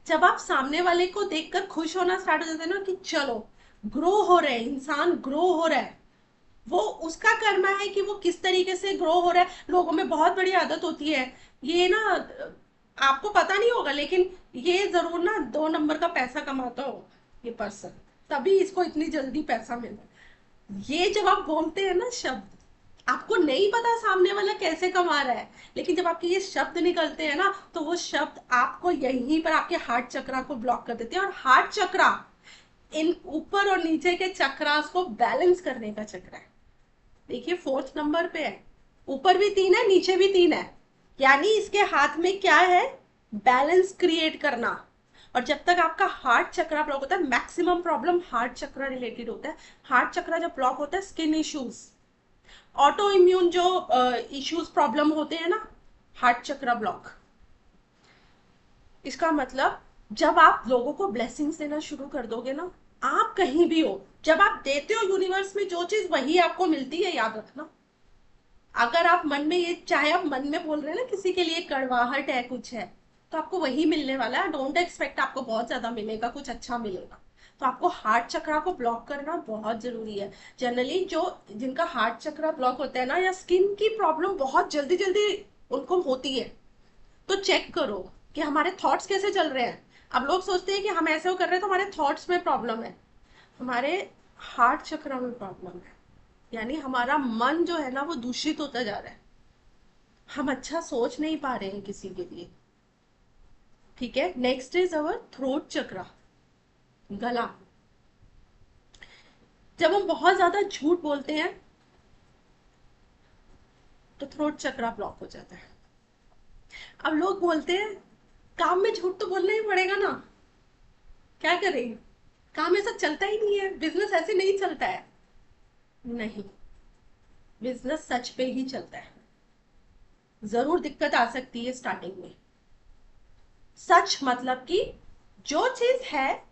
जब आप सामने वाले को देखकर खुश होना स्टार्ट हो जाते हैं ना कि चलो ग्रो हो रहे हैं, इंसान ग्रो हो रहा है, वो उसका कर्म है कि वो किस तरीके से ग्रो हो रहा है। लोगों में बहुत बड़ी आदत होती है, ये ना आपको पता नहीं होगा लेकिन ये जरूर ना 2 नंबर का पैसा कमाता हो ये पर्सन, तभी इसको इतनी जल्दी पैसा मिला। ये जब आप बोलते हैं ना शब्द, आपको नहीं पता सामने वाला कैसे कमा रहा है, लेकिन जब आपके ये शब्द निकलते हैं ना तो वो शब्द आपको यहीं पर आपके हार्ट चक्रा को ब्लॉक कर देते हैं। और हार्ट चक्रा इन ऊपर और नीचे के चक्रास को बैलेंस करने का चक्र है। देखिए 4th नंबर पे है, ऊपर भी 3 है नीचे भी 3 है, यानी इसके हाथ में क्या है, बैलेंस क्रिएट करना। और जब तक आपका हार्ट चक्र ब्लॉक होता है, मैक्सिमम प्रॉब्लम हार्ट चक्र रिलेटेड होता है। हार्ट चक्र जब ब्लॉक होता है, स्किन इश्यूज, ऑटो इम्यून जो इश्यूज प्रॉब्लम होते हैं ना, हार्ट चक्र ब्लॉक, इसका मतलब जब आप लोगों को ब्लेसिंग्स देना शुरू कर दोगे ना, आप कहीं भी हो, जब आप देते हो यूनिवर्स में जो चीज, वही आपको मिलती है, याद रखना। अगर आप मन में ये, चाहे आप मन में बोल रहे हैं ना किसी के लिए कड़वाहट है, कुछ है, तो आपको वही मिलने वाला है। डोंट एक्सपेक्ट आपको बहुत ज्यादा मिलेगा, कुछ अच्छा मिलेगा। तो आपको हार्ट चक्रा को ब्लॉक करना बहुत जरूरी है। जनरली जो, जिनका हार्ट चक्रा ब्लॉक होता है ना, या स्किन की प्रॉब्लम बहुत जल्दी जल्दी उनको होती है, तो चेक करो कि हमारे थॉट्स कैसे चल रहे हैं। अब लोग सोचते हैं कि हम ऐसे कर रहे हैं तो हमारे थॉट्स में प्रॉब्लम है। हमारे हार्ट चक्र में प्रॉब्लम है, यानी हमारा मन जो है ना वो दूषित होता जा रहा है। हम अच्छा सोच नहीं पा रहे हैं किसी के लिए। ठीक है, नेक्स्ट इज अवर थ्रोट चक्रा, गला। जब हम बहुत ज्यादा झूठ बोलते हैं तो थ्रोट चक्रा ब्लॉक हो जाता है। अब लोग बोलते हैं काम में झूठ तो बोलना ही पड़ेगा ना, क्या करें, काम ऐसा चलता ही नहीं है, बिजनेस ऐसे नहीं चलता है। नहीं, बिजनेस सच पे ही चलता है। जरूर दिक्कत आ सकती है स्टार्टिंग में। सच मतलब कि जो चीज है,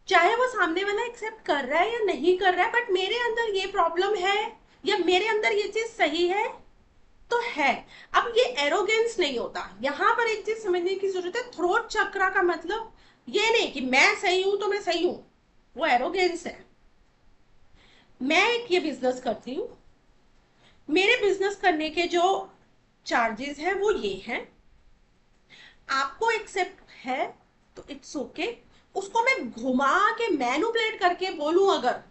चाहे वो सामने वाला एक्सेप्ट कर रहा है या नहीं कर रहा है, बट मेरे अंदर ये प्रॉब्लम है या मेरे अंदर ये चीज सही है तो है। अब ये एरोगेंस नहीं होता। यहां पर एक चीज समझने की जरूरत है, थ्रोट चक्रा का मतलब ये नहीं कि मैं सही हूं तो मैं सही हूं, वो एरोगेंस है। मैं एक ये बिजनेस करती हूँ, मेरे बिजनेस करने के जो चार्जेस हैं वो ये हैं, आपको एक्सेप्ट है तो इट्स ओके। उसको मैं घुमा के मैनुपुलेट करके बोलूं अगर,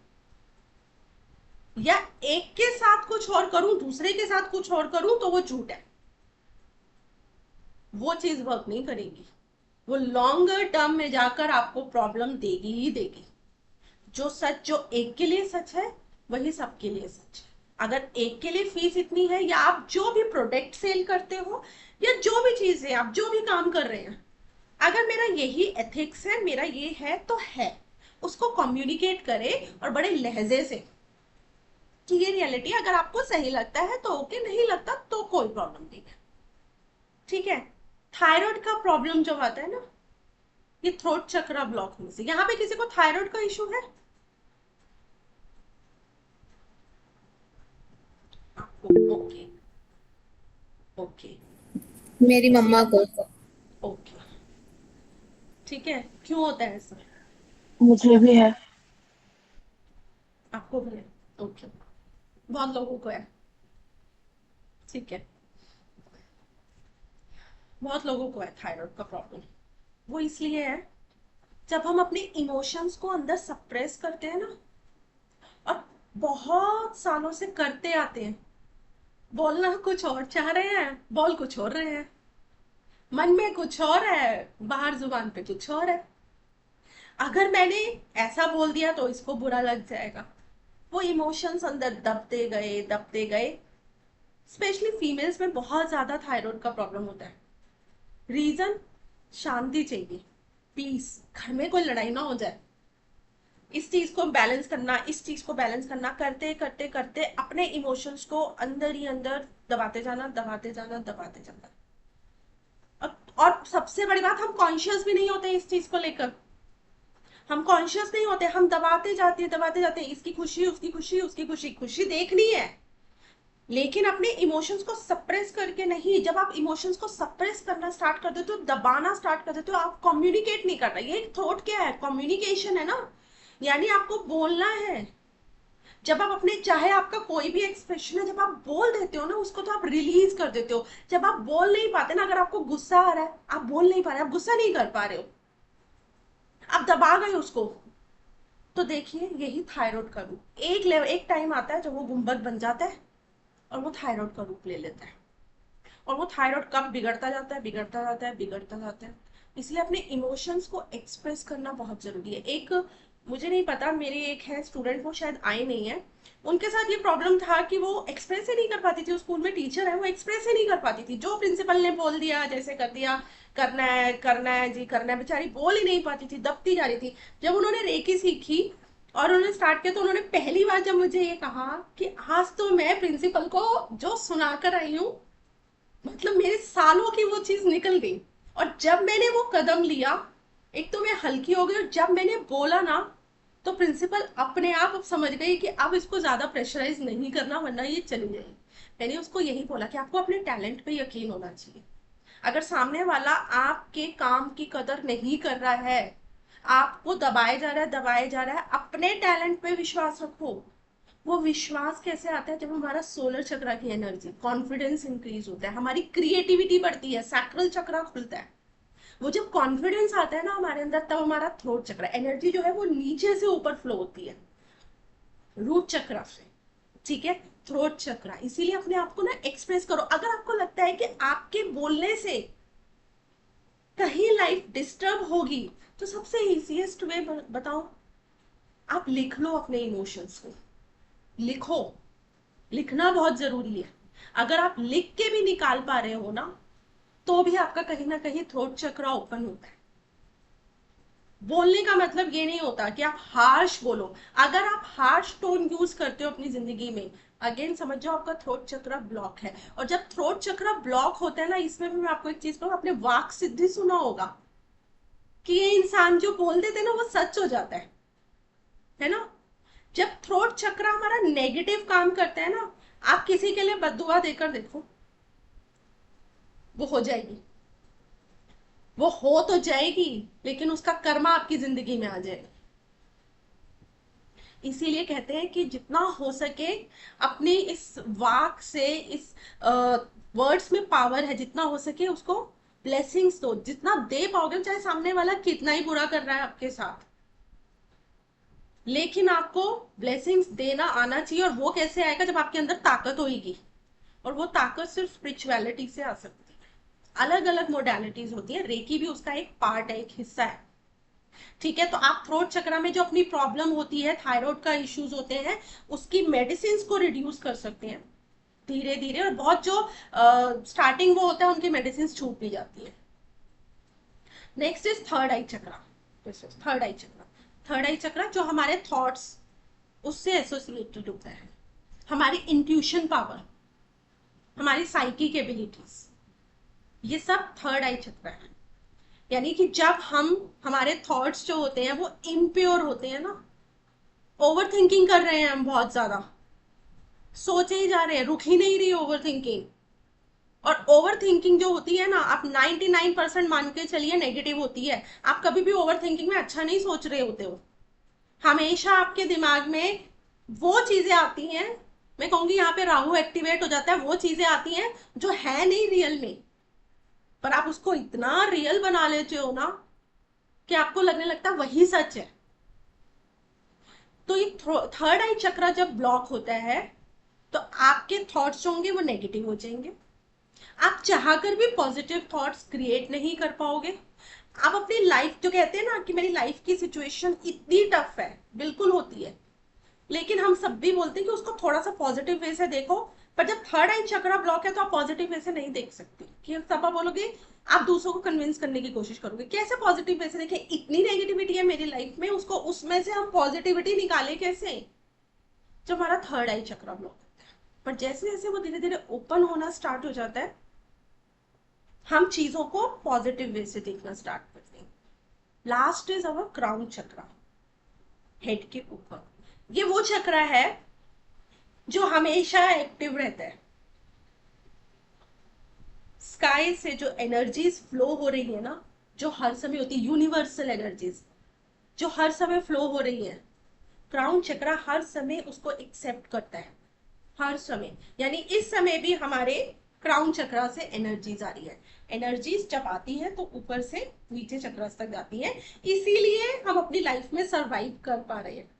या एक के साथ कुछ और करूं, दूसरे के साथ कुछ और करूं, तो वो झूठ है। वो चीज वर्क नहीं करेगी। वो लॉन्गर टर्म में जाकर आपको प्रॉब्लम देगी ही देगी। जो सच, जो एक के लिए सच है, वही सबके लिए सच है। अगर एक के लिए फीस इतनी है, या आप जो भी प्रोडक्ट सेल करते हो, या जो भी चीज है, आप जो भी काम कर रहे हैं, अगर मेरा यही एथिक्स है, मेरा ये है तो है, उसको कम्युनिकेट करें और बड़े लहजे से कि ये रियलिटी, अगर आपको सही लगता है तो ओके, नहीं लगता तो कोई प्रॉब्लम नहीं है। ठीक है। थायराइड का प्रॉब्लम जब आता है ना, ये थ्रोट चक्रा ब्लॉक होने से। यहाँ पे किसी को थायराइड का इशू है? आपको? ओके, ओके, मेरी मम्मा को। ओके, ठीक है। क्यों होता है ऐसा? मुझे भी है। आपको भी है? ओके, बहुत लोगों को है। ठीक है, बहुत लोगों को है थायराइड का प्रॉब्लम। वो इसलिए है, जब हम अपने इमोशंस को अंदर सप्रेस करते हैं ना, और बहुत सालों से करते आते हैं, बोलना कुछ और चाह रहे हैं, बोल कुछ और रहे हैं, मन में कुछ और है, बाहर जुबान पे कुछ और है। अगर मैंने ऐसा बोल दिया तो इसको बुरा लग जाएगा। वो इमोशंस अंदर दबते गए, दबते गए। स्पेशली फीमेल्स में बहुत ज्यादा थायराइड का प्रॉब्लम होता है। रीजन, शांति चाहिए, पीस, घर में कोई लड़ाई ना हो जाए। इस चीज को बैलेंस करना, इस चीज को बैलेंस करना, करते करते करते अपने इमोशंस को अंदर ही अंदर दबाते जाना, दबाते जाना, दबाते जाना। और सबसे बड़ी बात, हम कॉन्शियस भी नहीं होते इस चीज को लेकर। हम कॉन्शियस नहीं होते, हम दबाते जाते हैं, इसकी खुशी, उसकी खुशी, उसकी खुशी, खुशी देखनी है, लेकिन अपने इमोशंस को सप्रेस करके नहीं। जब आप इमोशंस को सप्रेस करना स्टार्ट कर देते हो, दबाना स्टार्ट कर देते हो, आप कम्युनिकेट नहीं कर रहे। ये थॉट क्या है? कम्युनिकेशन है ना, यानी आपको बोलना है। जब आप अपने, चाहे आपका कोई भी एक्सप्रेशन है, जब आप बोल देते हो ना उसको, तो आप रिलीज कर देते हो। जब आप बोल नहीं पाते ना, अगर आपको गुस्सा आ रहा है, आप बोल नहीं पा रहे, आप गुस्सा नहीं कर पा रहे हो, आप दबा गए उसको, तो देखिए यही थायराइड का रूप। एक लेवल, एक टाइम आता है जब वो गुंबद बन जाता है और वो थायराइड का रूप ले लेता है। और वो थायराइड कब बिगड़ता जाता है, बिगड़ता जाता है, बिगड़ता जाता है। इसलिए अपने इमोशंस को एक्सप्रेस करना बहुत जरूरी है। एक, मुझे नहीं पता, मेरे एक है स्टूडेंट, वो शायद आए नहीं है, उनके साथ ये प्रॉब्लम था कि वो एक्सप्रेस ही नहीं कर पाती थी। स्कूल में टीचर है, वो एक्सप्रेस ही नहीं कर पाती थी। जो प्रिंसिपल ने बोल दिया जैसे कर दिया, करना है, करना है जी, करना है। बेचारी बोल ही नहीं पाती थी, दबती जा रही थी। जब उन्होंने रेकी सीखी और उन्होंने स्टार्ट किया, तो उन्होंने पहली बार जब मुझे ये कहा कि आज तो मैं प्रिंसिपल को जो सुनाकर आई हूँ, मतलब मेरे सालों की वो चीज निकल गई। और जब मैंने वो कदम लिया, एक तो मैं हल्की हो गई, और जब मैंने बोला ना तो प्रिंसिपल अपने आप अब समझ गई कि अब इसको ज्यादा प्रेशराइज नहीं करना वरना ये चली जाएगी। मैंने उसको यही बोला कि आपको अपने टैलेंट पे यकीन होना चाहिए। अगर सामने वाला आपके काम की कदर नहीं कर रहा है, आपको दबाए जा रहा है दबाए जा रहा है, अपने टैलेंट पे विश्वास रखो। वो विश्वास कैसे आता है? जब हमारा सोलर चक्र की एनर्जी, कॉन्फिडेंस इंक्रीज होता है, हमारी क्रिएटिविटी बढ़ती है, सैक्रल चक्र खुलता है। वो जब कॉन्फिडेंस आता है ना हमारे अंदर, तब हमारा थ्रोट चक्र एनर्जी जो है वो नीचे से ऊपर फ्लो होती है, रूट चक्र से। ठीक है, थ्रोट चक्र। इसीलिए अपने आप को ना एक्सप्रेस करो। अगर आपको लगता है कि आपके बोलने से कहीं लाइफ डिस्टर्ब होगी, तो सबसे इजीएस्ट वे बताओ, आप लिख लो अपने इमोशंस को। लिखो, लिखना बहुत जरूरी है। अगर आप लिख के भी निकाल पा रहे हो ना, तो भी आपका कहीं ना कहीं थ्रोट चक्र ओपन होता है। बोलने का मतलब ये नहीं होता कि आप हार्श बोलो। अगर आप हार्श टोन यूज करते हो अपनी जिंदगी में, अगेन समझ जाओ आपका थ्रोट चक्र ब्लॉक है। और जब थ्रोट चक्र ब्लॉक होता है ना, इसमें भी मैं आपको एक चीज कहूँ, आपने वाक सिद्धि सुना होगा कि ये इंसान जो बोल देते हैं ना वो सच हो जाता है ना। जब थ्रोट चक्र हमारा नेगेटिव काम करता है ना, आप किसी के लिए बद्दुआ देकर देखो, वो हो जाएगी, वो हो तो जाएगी, लेकिन उसका कर्मा आपकी जिंदगी में आ जाएगा। इसीलिए कहते हैं कि जितना हो सके अपनी इस वाक से, इस वर्ड्स में पावर है, जितना हो सके उसको ब्लेसिंग्स दो। जितना दे पाओगे, चाहे सामने वाला कितना ही बुरा कर रहा है आपके साथ, लेकिन आपको ब्लेसिंग्स देना आना चाहिए। और वो कैसे आएगा? जब आपके अंदर ताकत होगी, और वो ताकत सिर्फ स्पिरिचुअलिटी से आ सकती है। अलग अलग मोडालिटीज होती है, रेकी भी उसका एक पार्ट है, एक हिस्सा है। ठीक है, तो आप थ्रोट चक्र में जो अपनी प्रॉब्लम होती है, थायराइड का इश्यूज होते हैं, उसकी मेडिसिन को रिड्यूस कर सकते हैं धीरे धीरे। और बहुत जो स्टार्टिंग वो होता है उनकी मेडिसिन छूट भी जाती है। नेक्स्ट इज थर्ड आई चक्र। थर्ड आई चक्र, थर्ड आई चक्र जो हमारे थॉट्स उससे एसोसिएटेड होता है, हमारी इंट्यूशन पावर, हमारी साइकिक एबिलिटीज, ये सब थर्ड आई चक्र है। यानी कि जब हम, हमारे थॉट्स जो होते हैं वो इम्प्योर होते हैं ना, ओवर थिंकिंग कर रहे हैं हम बहुत ज्यादा, सोचे ही जा रहे हैं, रुक ही नहीं रही ओवर थिंकिंग। और ओवर थिंकिंग जो होती है ना, आप 99% मान के चलिए नेगेटिव होती है। आप कभी भी ओवर थिंकिंग में अच्छा नहीं सोच रहे होते हो। हमेशा आपके दिमाग में वो चीजें आती हैं, मैं कहूंगी यहाँ पे राहु एक्टिवेट हो जाता है, वो चीजें आती हैं जो है नहीं रियल में, पर आप उसको इतना रियल बना लेते हो ना कि आपको लगने लगता है वही सच है। तो ये थर्ड आई चक्र जब ब्लॉक होता है, तो आपके थॉट्स जो होंगे वो नेगेटिव हो जाएंगे। आप चाहकर भी पॉजिटिव थॉट्स क्रिएट नहीं कर पाओगे। आप अपनी लाइफ, जो कहते हैं ना कि मेरी लाइफ की सिचुएशन इतनी टफ है, बिल्कुल होती है, लेकिन हम सब भी बोलते हैं कि उसको थोड़ा सा पॉजिटिव वे से देखो। पर जब थर्ड आई चक्र ब्लॉक है तो आप पॉजिटिव वे से नहीं देख सकते। कि तब आप बोलोगे, आप दूसरों को कन्विंस करने की कोशिश करोगे, कैसे पॉजिटिव वे से देखें, इतनी नेगेटिविटी है मेरी लाइफ में, उसको उसमें से हम पॉजिटिविटी निकाले कैसे? जब हमारा थर्ड आई चक्र ब्लॉक होता है। पर जैसे जैसे वो धीरे धीरे ओपन होना स्टार्ट हो जाता है, हम चीजों को पॉजिटिव वे से देखना स्टार्ट करते हैं। लास्ट इज अवर क्राउन चक्र, हेड के ऊपर। ये वो चक्र है जो हमेशा एक्टिव रहता है। स्काई से जो एनर्जीज फ्लो हो रही है ना, जो हर समय होती है, यूनिवर्सल एनर्जीज जो हर समय फ्लो हो रही है, क्राउन चक्र हर समय उसको एक्सेप्ट करता है, हर समय। यानी इस समय भी हमारे क्राउन चक्र से एनर्जीज आ रही है। एनर्जीज जब आती है तो ऊपर से नीचे चक्र तक जाती है, इसीलिए हम अपनी लाइफ में सरवाइव कर पा रहे हैं।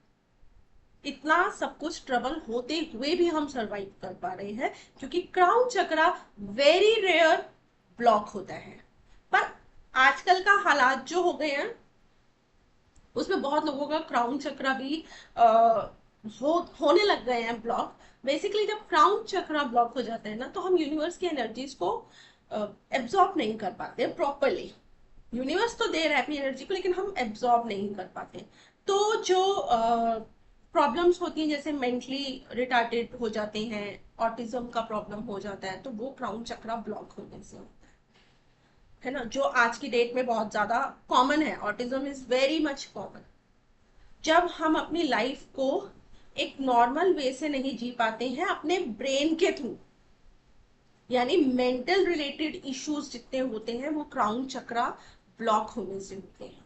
इतना सब कुछ ट्रबल होते हुए भी हम सरवाइव कर पा रहे हैं, क्योंकि क्राउन चक्र वेरी रेयर ब्लॉक होता है। पर आजकल का हालात जो हो गए हैं, उसमें बहुत लोगों का क्राउन चक्र भी होने लग गए हैं ब्लॉक। बेसिकली जब क्राउन चक्र ब्लॉक हो जाता है ना, तो हम यूनिवर्स की एनर्जीज को एब्जॉर्ब नहीं कर पाते प्रॉपरली। यूनिवर्स तो दे रहा है अपनी एनर्जी को, लेकिन हम एब्जॉर्ब नहीं कर पाते। तो जो प्रॉब्लम्स होती हैं, जैसे मेंटली रिटार्टेड हो जाते हैं, ऑटिज्म का प्रॉब्लम हो जाता है, तो वो क्राउन चक्र ब्लॉक होने से होता है। है ना, जो आज की डेट में बहुत ज्यादा कॉमन है। Autism is very much common. जब हम अपनी लाइफ को एक नॉर्मल वे से नहीं जी पाते हैं अपने ब्रेन के थ्रू, यानी मेंटल रिलेटेड इश्यूज जितने होते हैं वो क्राउन चक्रा ब्लॉक होने से होते हैं।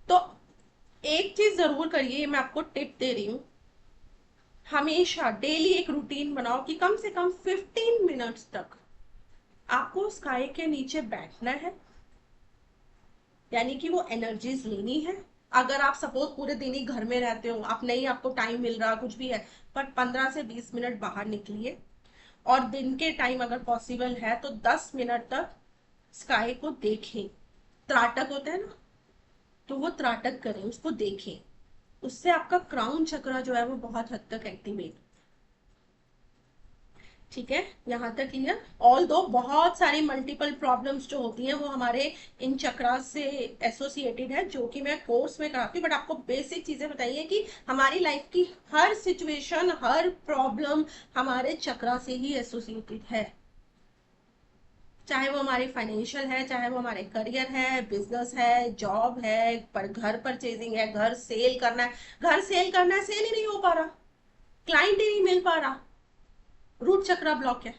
तो एक चीज जरूर करिए, मैं आपको टिप दे रही हूं, हमेशा डेली एक रूटीन बनाओ कि कम से कम 15 मिनट्स तक आपको स्काई के नीचे बैठना है, यानी कि वो एनर्जीज लेनी है। अगर आप सपोज पूरे दिन ही घर में रहते हो, आप नहीं, आपको टाइम मिल रहा कुछ भी है, पर 15 से 20 मिनट बाहर निकलिए। और दिन के टाइम अगर पॉसिबल है तो 10 मिनट तक स्काई को देखें। त्राटक होता है ना, तो वो त्राटक करें, उसको देखें। उससे आपका क्राउन चक्र जो है वो बहुत हद तक एक्टिवेट। ठीक है, यहाँ तक क्लियर। ऑल दो बहुत सारी मल्टीपल प्रॉब्लम्स जो होती हैं वो हमारे इन चक्रास से एसोसिएटेड है, जो कि मैं कोर्स में कराती हूँ, बट आपको बेसिक चीजें बताइए कि हमारी लाइफ की हर सिचुएशन, हर प्रॉब्लम हमारे चक्रा से ही एसोसिएटेड है। चाहे वो हमारे फाइनेंशियल है, चाहे वो हमारे करियर है, बिजनेस है, जॉब है, पर घर परचेजिंग है, घर सेल करना है, घर सेल करना है, सेल ही नहीं हो पा रहा, क्लाइंट ही नहीं मिल पा रहा, रूट चक्रा ब्लॉक है।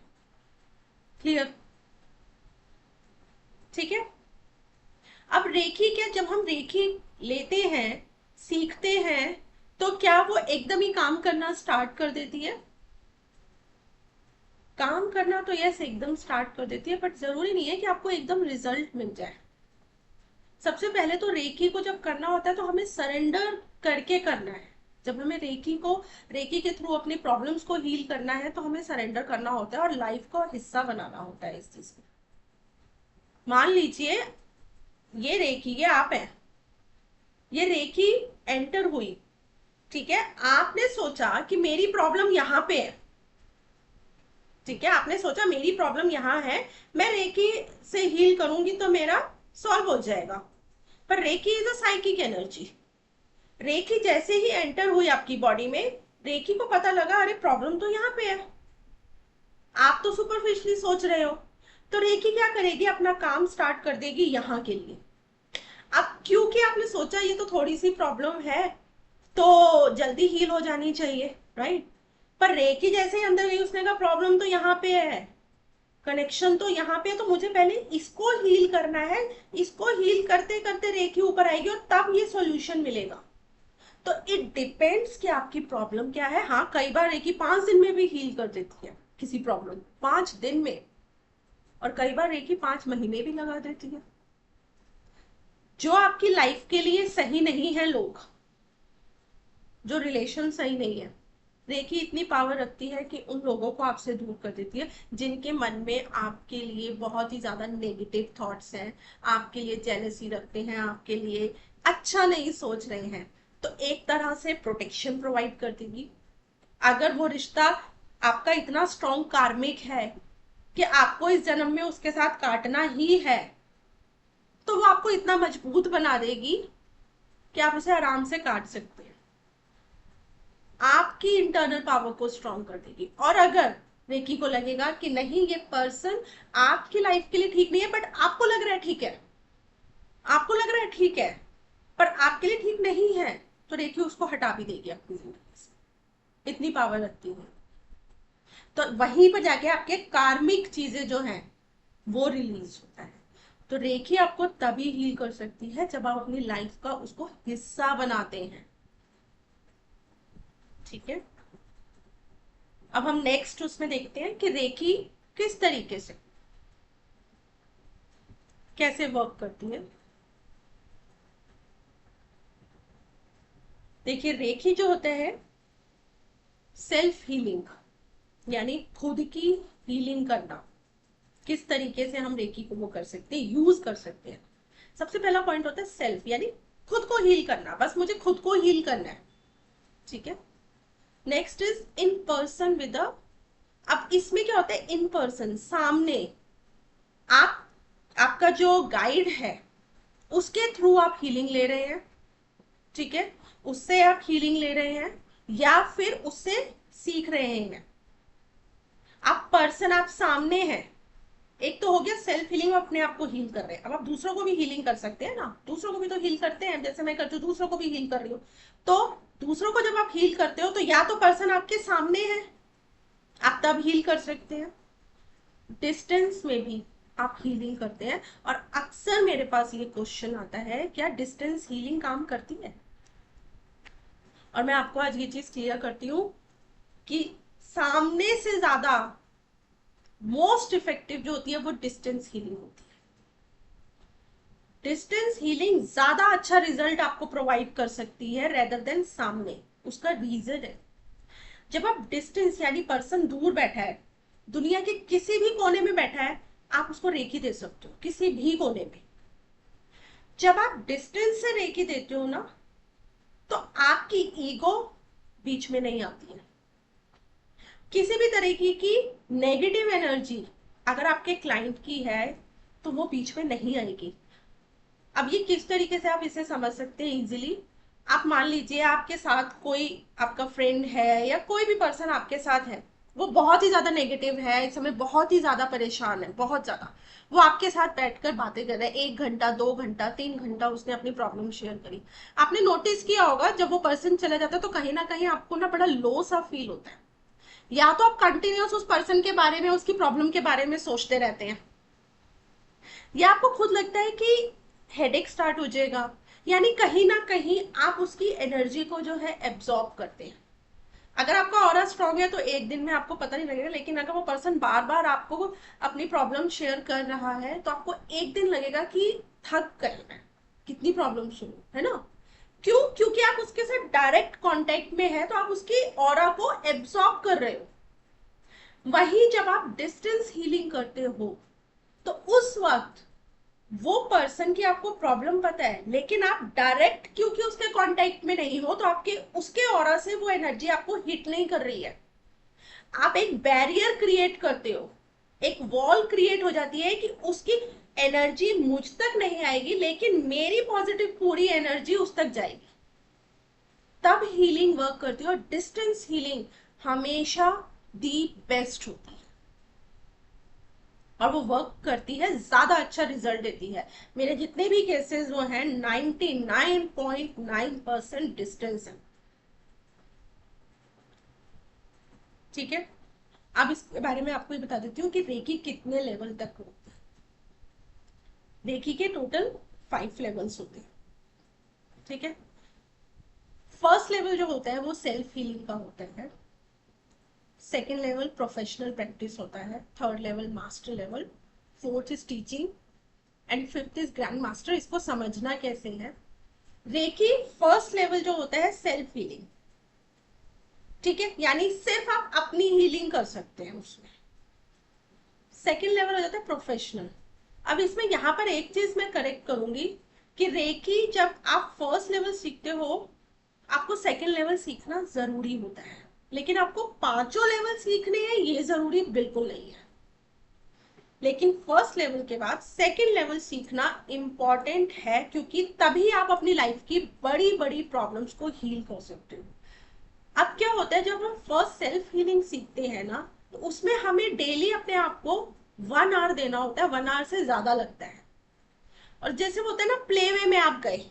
क्लियर? ठीक है। अब रेखी क्या, जब हम रेखी लेते हैं, सीखते हैं, तो क्या वो एकदम ही काम करना स्टार्ट कर देती है? काम करना तो यस एकदम स्टार्ट कर देती है, बट जरूरी नहीं है कि आपको एकदम रिजल्ट मिल जाए। सबसे पहले तो रेकी को जब करना होता है तो हमें सरेंडर करके करना है। जब हमें रेकी के थ्रू अपनी प्रॉब्लम्स को हील करना है तो हमें सरेंडर करना होता है और लाइफ का हिस्सा बनाना होता है इस चीज को। मान लीजिए ये आप है, ये रेकी एंटर हुई, ठीक है, आपने सोचा कि मेरी प्रॉब्लम यहाँ पे है, ठीक है, आपने सोचा मेरी प्रॉब्लम यहाँ है, मैं रेकी से हील करूंगी तो मेरा सॉल्व हो जाएगा। पर reiki is a psychic energy. Reiki जैसे ही एंटर हुई आपकी बॉडी में, रेकी को पता लगा अरे प्रॉब्लम तो यहाँ पे है, आप तो सुपरफिशियली सोच रहे हो, तो रेकी क्या करेगी, अपना काम स्टार्ट कर देगी यहाँ के लिए। अब क्योंकि आपने सोचा ये तो थोड़ी सी प्रॉब्लम है तो जल्दी हील हो जानी चाहिए, राइट। पर रेकी जैसे ही अंदर गई उसने कहा प्रॉब्लम तो यहाँ पे है, कनेक्शन तो यहाँ पे है, तो मुझे पहले इसको हील करना है। इसको हील करते करते रेखी ऊपर आएगी और तब ये सॉल्यूशन मिलेगा। तो इट डिपेंड्स कि आपकी प्रॉब्लम क्या है। हाँ, कई बार रेखी 5 दिन में भी हील कर देती है किसी प्रॉब्लम, 5 दिन में, और कई बार रेखी 5 महीने भी लगा देती है। जो आपकी लाइफ के लिए सही नहीं है लोग, जो रिलेशन सही नहीं है, रेखी इतनी पावर रखती है कि उन लोगों को आपसे दूर कर देती है जिनके मन में आपके लिए बहुत ही ज्यादा नेगेटिव थॉट्स हैं, आपके लिए जेलसी रखते हैं, आपके लिए अच्छा नहीं सोच रहे हैं। तो एक तरह से प्रोटेक्शन प्रोवाइड कर देगी। अगर वो रिश्ता आपका इतना स्ट्रॉन्ग कार्मिक है कि आपको इस जन्म में उसके साथ काटना ही है, तो वो आपको इतना मजबूत बना देगी कि आप उसे आराम से काट सकते हैं। आपकी इंटरनल पावर को स्ट्रॉन्ग कर देगी। और अगर रेकी को लगेगा कि नहीं ये पर्सन आपकी लाइफ के लिए ठीक नहीं है, बट आपको लग रहा है ठीक है, आपको लग रहा है ठीक है, पर आपके लिए ठीक नहीं है, तो रेकी उसको हटा भी देगी अपनी जिंदगी से। इतनी पावर रखती है। तो वहीं पर जाके आपके कार्मिक चीजें जो हैं वो रिलीज होता है। तो रेखी आपको तभी हील कर सकती है जब आप अपनी लाइफ का उसको हिस्सा बनाते हैं। ठीक है, अब हम नेक्स्ट उसमें देखते हैं कि रेखी किस तरीके से, कैसे वर्क करती है। देखिए, रेखी जो होता है सेल्फ हीलिंग, यानी खुद की हीलिंग करना। किस तरीके से हम रेखी को वो कर सकते हैं, यूज कर सकते हैं। सबसे पहला पॉइंट होता है सेल्फ, यानी खुद को हील करना, बस मुझे खुद को हील करना है। ठीक है। Next is in person with a, अब इसमें क्या होता है, इन पर्सन, सामने आप, आपका जो गाइड है उसके थ्रू आप हीलिंग ले रहे हैं। ठीक है, उससे आप हीलिंग ले रहे हैं या फिर उससे सीख रहे हैं। आप पर्सन, आप सामने हैं, एक तो हो गया सेल्फ हीलिंग, अपने आप को हील कर रहे हैं। अब आप दूसरों को भी हीलिंग कर सकते हैं ना, दूसरों को भी तो हील करते हैं, जैसे मैं करती हूँ दूसरों को भी हील कर रही हूँ। तो दूसरों को जब आप हील करते हो तो या तो पर्सन आपके सामने है, आप तब हील कर सकते हैं, डिस्टेंस में भी आप हीलिंग करते हैं। और अक्सर मेरे पास ये क्वेश्चन आता है, क्या डिस्टेंस हीलिंग काम करती है? और मैं आपको आज ये चीज क्लियर करती हूँ कि सामने से ज्यादा मोस्ट इफेक्टिव जो होती है वो डिस्टेंस हीलिंग होती है। डिस्टेंस हीलिंग ज्यादा अच्छा रिजल्ट आपको प्रोवाइड कर सकती है रेदर देन सामने। उसका रीजन है, जब आप डिस्टेंस यानी पर्सन दूर बैठा है, दुनिया के किसी भी कोने में बैठा है, आप उसको रेकी दे सकते हो किसी भी कोने में। जब आप डिस्टेंस से रेकी देते हो ना, तो आपकी ईगो बीच में नहीं आती है। किसी भी तरीके की नेगेटिव एनर्जी अगर आपके क्लाइंट की है तो वो बीच में नहीं आएगी। अब ये किस तरीके से आप इसे समझ सकते हैं इजीली? आप मान लीजिए आपके साथ कोई आपका फ्रेंड है या कोई भी पर्सन आपके साथ है, वो बहुत ही ज्यादा नेगेटिव है, इस समय बहुत ही ज्यादा परेशान है, बहुत ज्यादा। वो आपके साथ बैठकर बातें कर रहा है, 1 घंटा 2 घंटा 3 घंटा उसने अपनी प्रॉब्लम शेयर करी। आपने नोटिस किया होगा जब वो पर्सन चला जाता है तो कहीं ना कहीं आपको ना बड़ा लो सा फील होता है। या तो आप कंटिन्यूस उस पर्सन के बारे में, उसकी प्रॉब्लम के बारे में सोचते रहते हैं, या आपको खुद लगता है कि हेडेक स्टार्ट हो जाएगा। यानी कहीं ना कहीं आप उसकी एनर्जी को जो है एब्जॉर्ब करते हैं। अगर आपका ऑरा स्ट्रांग है तो एक दिन में आपको पता नहीं लगेगा, लेकिन अगर वो पर्सन बार बार आपको अपनी प्रॉब्लम शेयर कर रहा है तो आपको एक दिन लगेगा कि थक गए मैं, कितनी प्रॉब्लम सुनूं, है ना? क्यों? क्योंकि आप उसके साथ डायरेक्ट कांटेक्ट में है, तो आप उसकी ऑरा को एब्सॉर्ब कर रहे हो। वहीं जब आप डिस्टेंस हीलिंग करते हो तो उस वक्त वो पर्सन की आपको प्रॉब्लम पता है, लेकिन आप डायरेक्ट क्योंकि उसके कांटेक्ट में नहीं हो तो आपके उसके ऑरा से वो एनर्जी आपको हिट नहीं कर रही है। आप एक बैरियर क्रिएट करते हो, एक वॉल क्रिएट हो जाती है कि उसकी एनर्जी मुझ तक नहीं आएगी, लेकिन मेरी पॉजिटिव पूरी एनर्जी उस तक जाएगी। तब हीलिंग वर्क करती है, और डिस्टेंस हीलिंग हमेशा दी बेस्ट होती है और वो वर्क करती है, ज्यादा अच्छा रिजल्ट देती है। मेरे जितने भी केसेस वो हैं 99.9% डिस्टेंस है। ठीक है, अब इसके बारे में आपको ये बता देती हूँ कि रेकी कितने लेवल तक होती है। रेकी के टोटल 5 लेवल्स होते हैं। ठीक है, फर्स्ट लेवल जो होता है वो सेल्फ हीलिंग का होता है, सेकेंड लेवल प्रोफेशनल प्रैक्टिस होता है, third level master level, fourth is teaching and fifth is grand master. इसको समझना कैसे है? रेकी फर्स्ट लेवल जो होता है सेल्फ हीलिंग, ठीक है, यानी सिर्फ आप अपनी हीलिंग कर सकते हैं उसमें। सेकेंड लेवल हो जाता है प्रोफेशनल। अब इसमें यहां पर एक चीज मैं करेक्ट करूंगी कि रेकी जब आप फर्स्ट लेवल सीखते हो, आपको सेकेंड लेवल सीखना जरूरी होता है, लेकिन आपको पांचों लेवल सीखने हैं ये जरूरी बिल्कुल नहीं है। लेकिन फर्स्ट लेवल के बाद सेकेंड लेवल सीखना इंपॉर्टेंट है, क्योंकि तभी आप अपनी लाइफ की बड़ी बड़ी प्रॉब्लम्स को हील कर सकते हो। अब क्या होता है, जब हम फर्स्ट सेल्फ हीलिंग सीखते हैं ना, तो उसमें हमें डेली अपने आप को 1 आवर देना होता है, 1 आवर से ज्यादा लगता है। और जैसे होता है ना, प्ले वे में आप गए,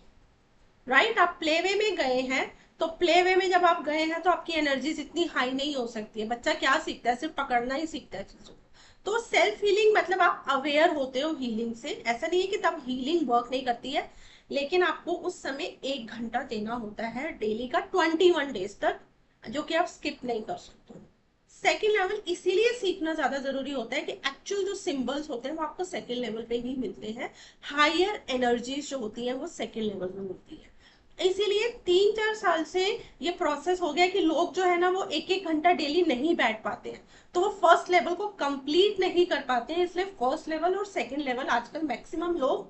राइट, आप प्ले वे में गए हैं, तो प्ले वे में जब आप गए हैं तो आपकी एनर्जीज इतनी हाई नहीं हो सकती है। बच्चा क्या सीखता है? सिर्फ पकड़ना ही सीखता है चीजों को। तो सेल्फ हीलिंग मतलब आप अवेयर होते हो हीलिंग से। ऐसा नहीं है कि तब हीलिंग वर्क नहीं करती है, लेकिन आपको उस समय 1 घंटा देना होता है डेली का 21 डेज तक, जो कि आप स्किप नहीं कर सकते। सेकेंड लेवल इसीलिए सीखना ज्यादा जरूरी होता है कि एक्चुअल जो सिंबल्स होते हैं वो आपको सेकेंड लेवल पे ही मिलते हैं। हायर एनर्जीज जो होती हैं वो सेकेंड लेवल में मिलती है। इसीलिए 3-4 साल से ये प्रोसेस हो गया कि लोग जो है ना वो 1-1 घंटा डेली नहीं बैठ पाते हैं, तो वो फर्स्ट लेवल को कंप्लीट नहीं कर पाते हैं। इसलिए फर्स्ट लेवल और सेकेंड लेवल आजकल मैक्सिमम लोग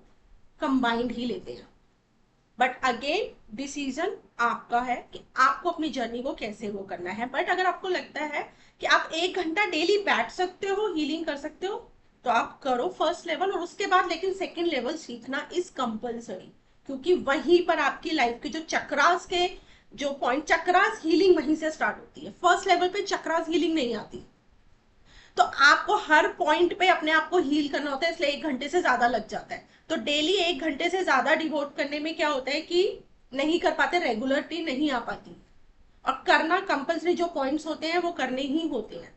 कंबाइंड ही लेते हैं। बट अगेन डिसीजन आपका है कि आपको अपनी जर्नी को कैसे वो करना है। बट अगर आपको लगता है कि आप 1 घंटा डेली बैठ सकते हो, हीलिंग कर सकते हो, तो आप करो फर्स्ट लेवल, और उसके बाद लेकिन सेकेंड लेवल सीखना इज कंपल्सरी, क्योंकि वहीं पर आपकी लाइफ के जो चक्रास के जो पॉइंट, चक्रास हीलिंग वहीं से स्टार्ट होती है। फर्स्ट लेवल पे चक्रास हीलिंग नहीं आती। तो आपको हर पॉइंट पे अपने आप को हील करना होता है, इसलिए 1 घंटे से ज्यादा लग जाता है। तो डेली 1 घंटे से ज्यादा डिवोट करने में क्या होता है कि नहीं कर पाते, रेगुलरिटी नहीं आ पाती। और करना कंपल्सरी, जो पॉइंट्स होते हैं वो करने ही होते हैं।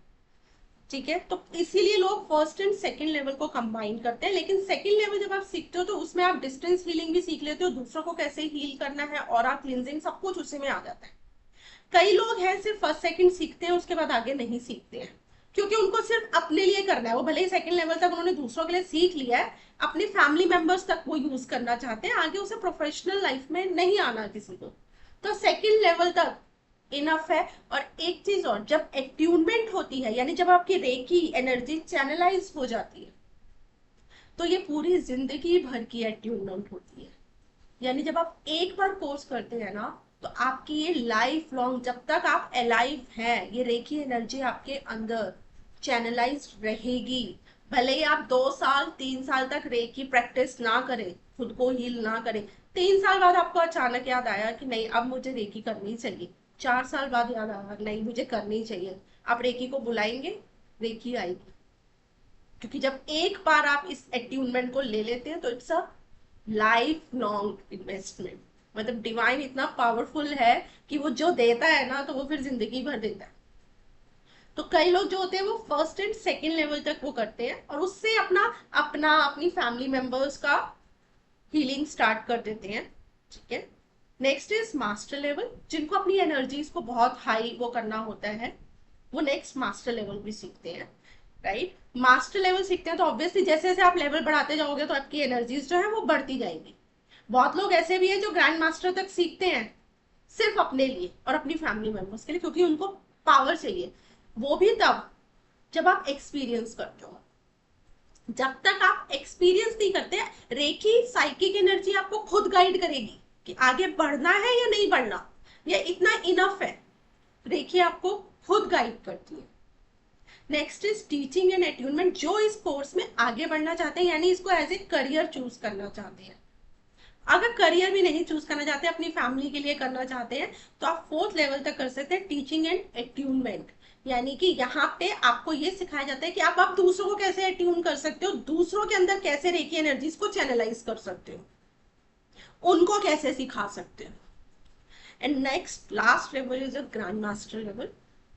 ठीक है, तो इसीलिए लोग फर्स्ट एंड सेकंड लेवल को कंबाइन करते हैं। लेकिन सेकंड लेवल जब आप सीखते हो तो उसमें आप डिस्टेंस हीलिंग भी सीख लेते हो, दूसरों को कैसे हील करना है, और आप क्लिनजिंग, सब कुछ उसी में आ जाता है। कई लोग हैं सिर्फ फर्स्ट सेकंड सीखते हैं, उसके बाद आगे नहीं सीखते हैं, क्योंकि उनको सिर्फ अपने लिए करना है। वो भले ही सेकंड लेवल तक उन्होंने दूसरों के लिए सीख लिया है, अपने फैमिली मेंबर्स तक वो यूज करना चाहते हैं, आगे उसे प्रोफेशनल लाइफ में नहीं आना किसी को। तो सेकंड लेवल तक इनफ है। और एक चीज और, जब एट्यूनमेंट होती है, यानी जब आपकी रेकी एनर्जी चैनलाइज हो जाती है, तो ये पूरी जिंदगी भर की एट्यूनमेंट होती है। यानी जब आप एक बार कोर्स करते हैं ना, तो आपकी ये लाइफ लॉन्ग, जब तक आप अलाइव हैं, ये रेकी एनर्जी आपके अंदर चैनलाइज रहेगी। भले ही आप 2 साल 3 साल तक रेकी प्रैक्टिस ना करें, खुद को हील ना करें, 3 साल बाद आपको अचानक याद आया कि नहीं अब मुझे रेकी करनी चाहिए, 4 साल बाद याद आया नहीं मुझे करनी चाहिए, आप रेकी को बुलाएंगे, रेकी आएगी। क्योंकि जब एक बार आप इस एट्यूनमेंट को ले लेते हैं तो it's a life long investment. मतलब डिवाइन इतना पावरफुल है कि वो जो देता है ना, तो वो फिर जिंदगी भर देता है। तो कई लोग जो होते हैं वो फर्स्ट एंड सेकंड लेवल तक वो करते हैं, और उससे अपना अपना अपनी फैमिली मेंबर्स का हीलिंग स्टार्ट कर देते हैं। ठीक है, नेक्स्ट इज मास्टर लेवल। जिनको अपनी एनर्जीज को बहुत हाई वो करना होता है, वो नेक्स्ट मास्टर लेवल भी सीखते हैं। राइट, मास्टर लेवल सीखते हैं तो ऑब्वियसली जैसे जैसे आप लेवल बढ़ाते जाओगे तो आपकी एनर्जीज जो है वो बढ़ती जाएंगी। बहुत लोग ऐसे भी हैं जो ग्रैंड मास्टर तक सीखते हैं सिर्फ अपने लिए और अपनी फैमिली मेंबर्स के लिए, क्योंकि उनको पावर चाहिए। वो भी तब जब आप एक्सपीरियंस करते हो। जब तक आप एक्सपीरियंस नहीं करते, रेकी साइकिक एनर्जी आपको खुद गाइड करेगी कि आगे बढ़ना है या नहीं बढ़ना, या इतना इनफ है। रेकी आपको खुद गाइड करती है। Next is teaching and attunement. जो इस कोर्स में आगे बढ़ना चाहते हैं, यानी इसको एज ए करियर चूज करना चाहते हैं, अगर करियर भी नहीं चूज करना चाहते, अपनी फैमिली के लिए करना चाहते हैं, तो आप 4th लेवल तक कर सकते हैं, टीचिंग एंड एट्यूनमेंट। यानी कि यहाँ पे आपको ये सिखाया जाता है कि आप दूसरों को कैसे एट्यून कर सकते हो, दूसरों के अंदर कैसे रेकी एनर्जीज को चैनलाइज कर सकते हो, उनको कैसे सिखा सकते हो। And next last level is a grand master level,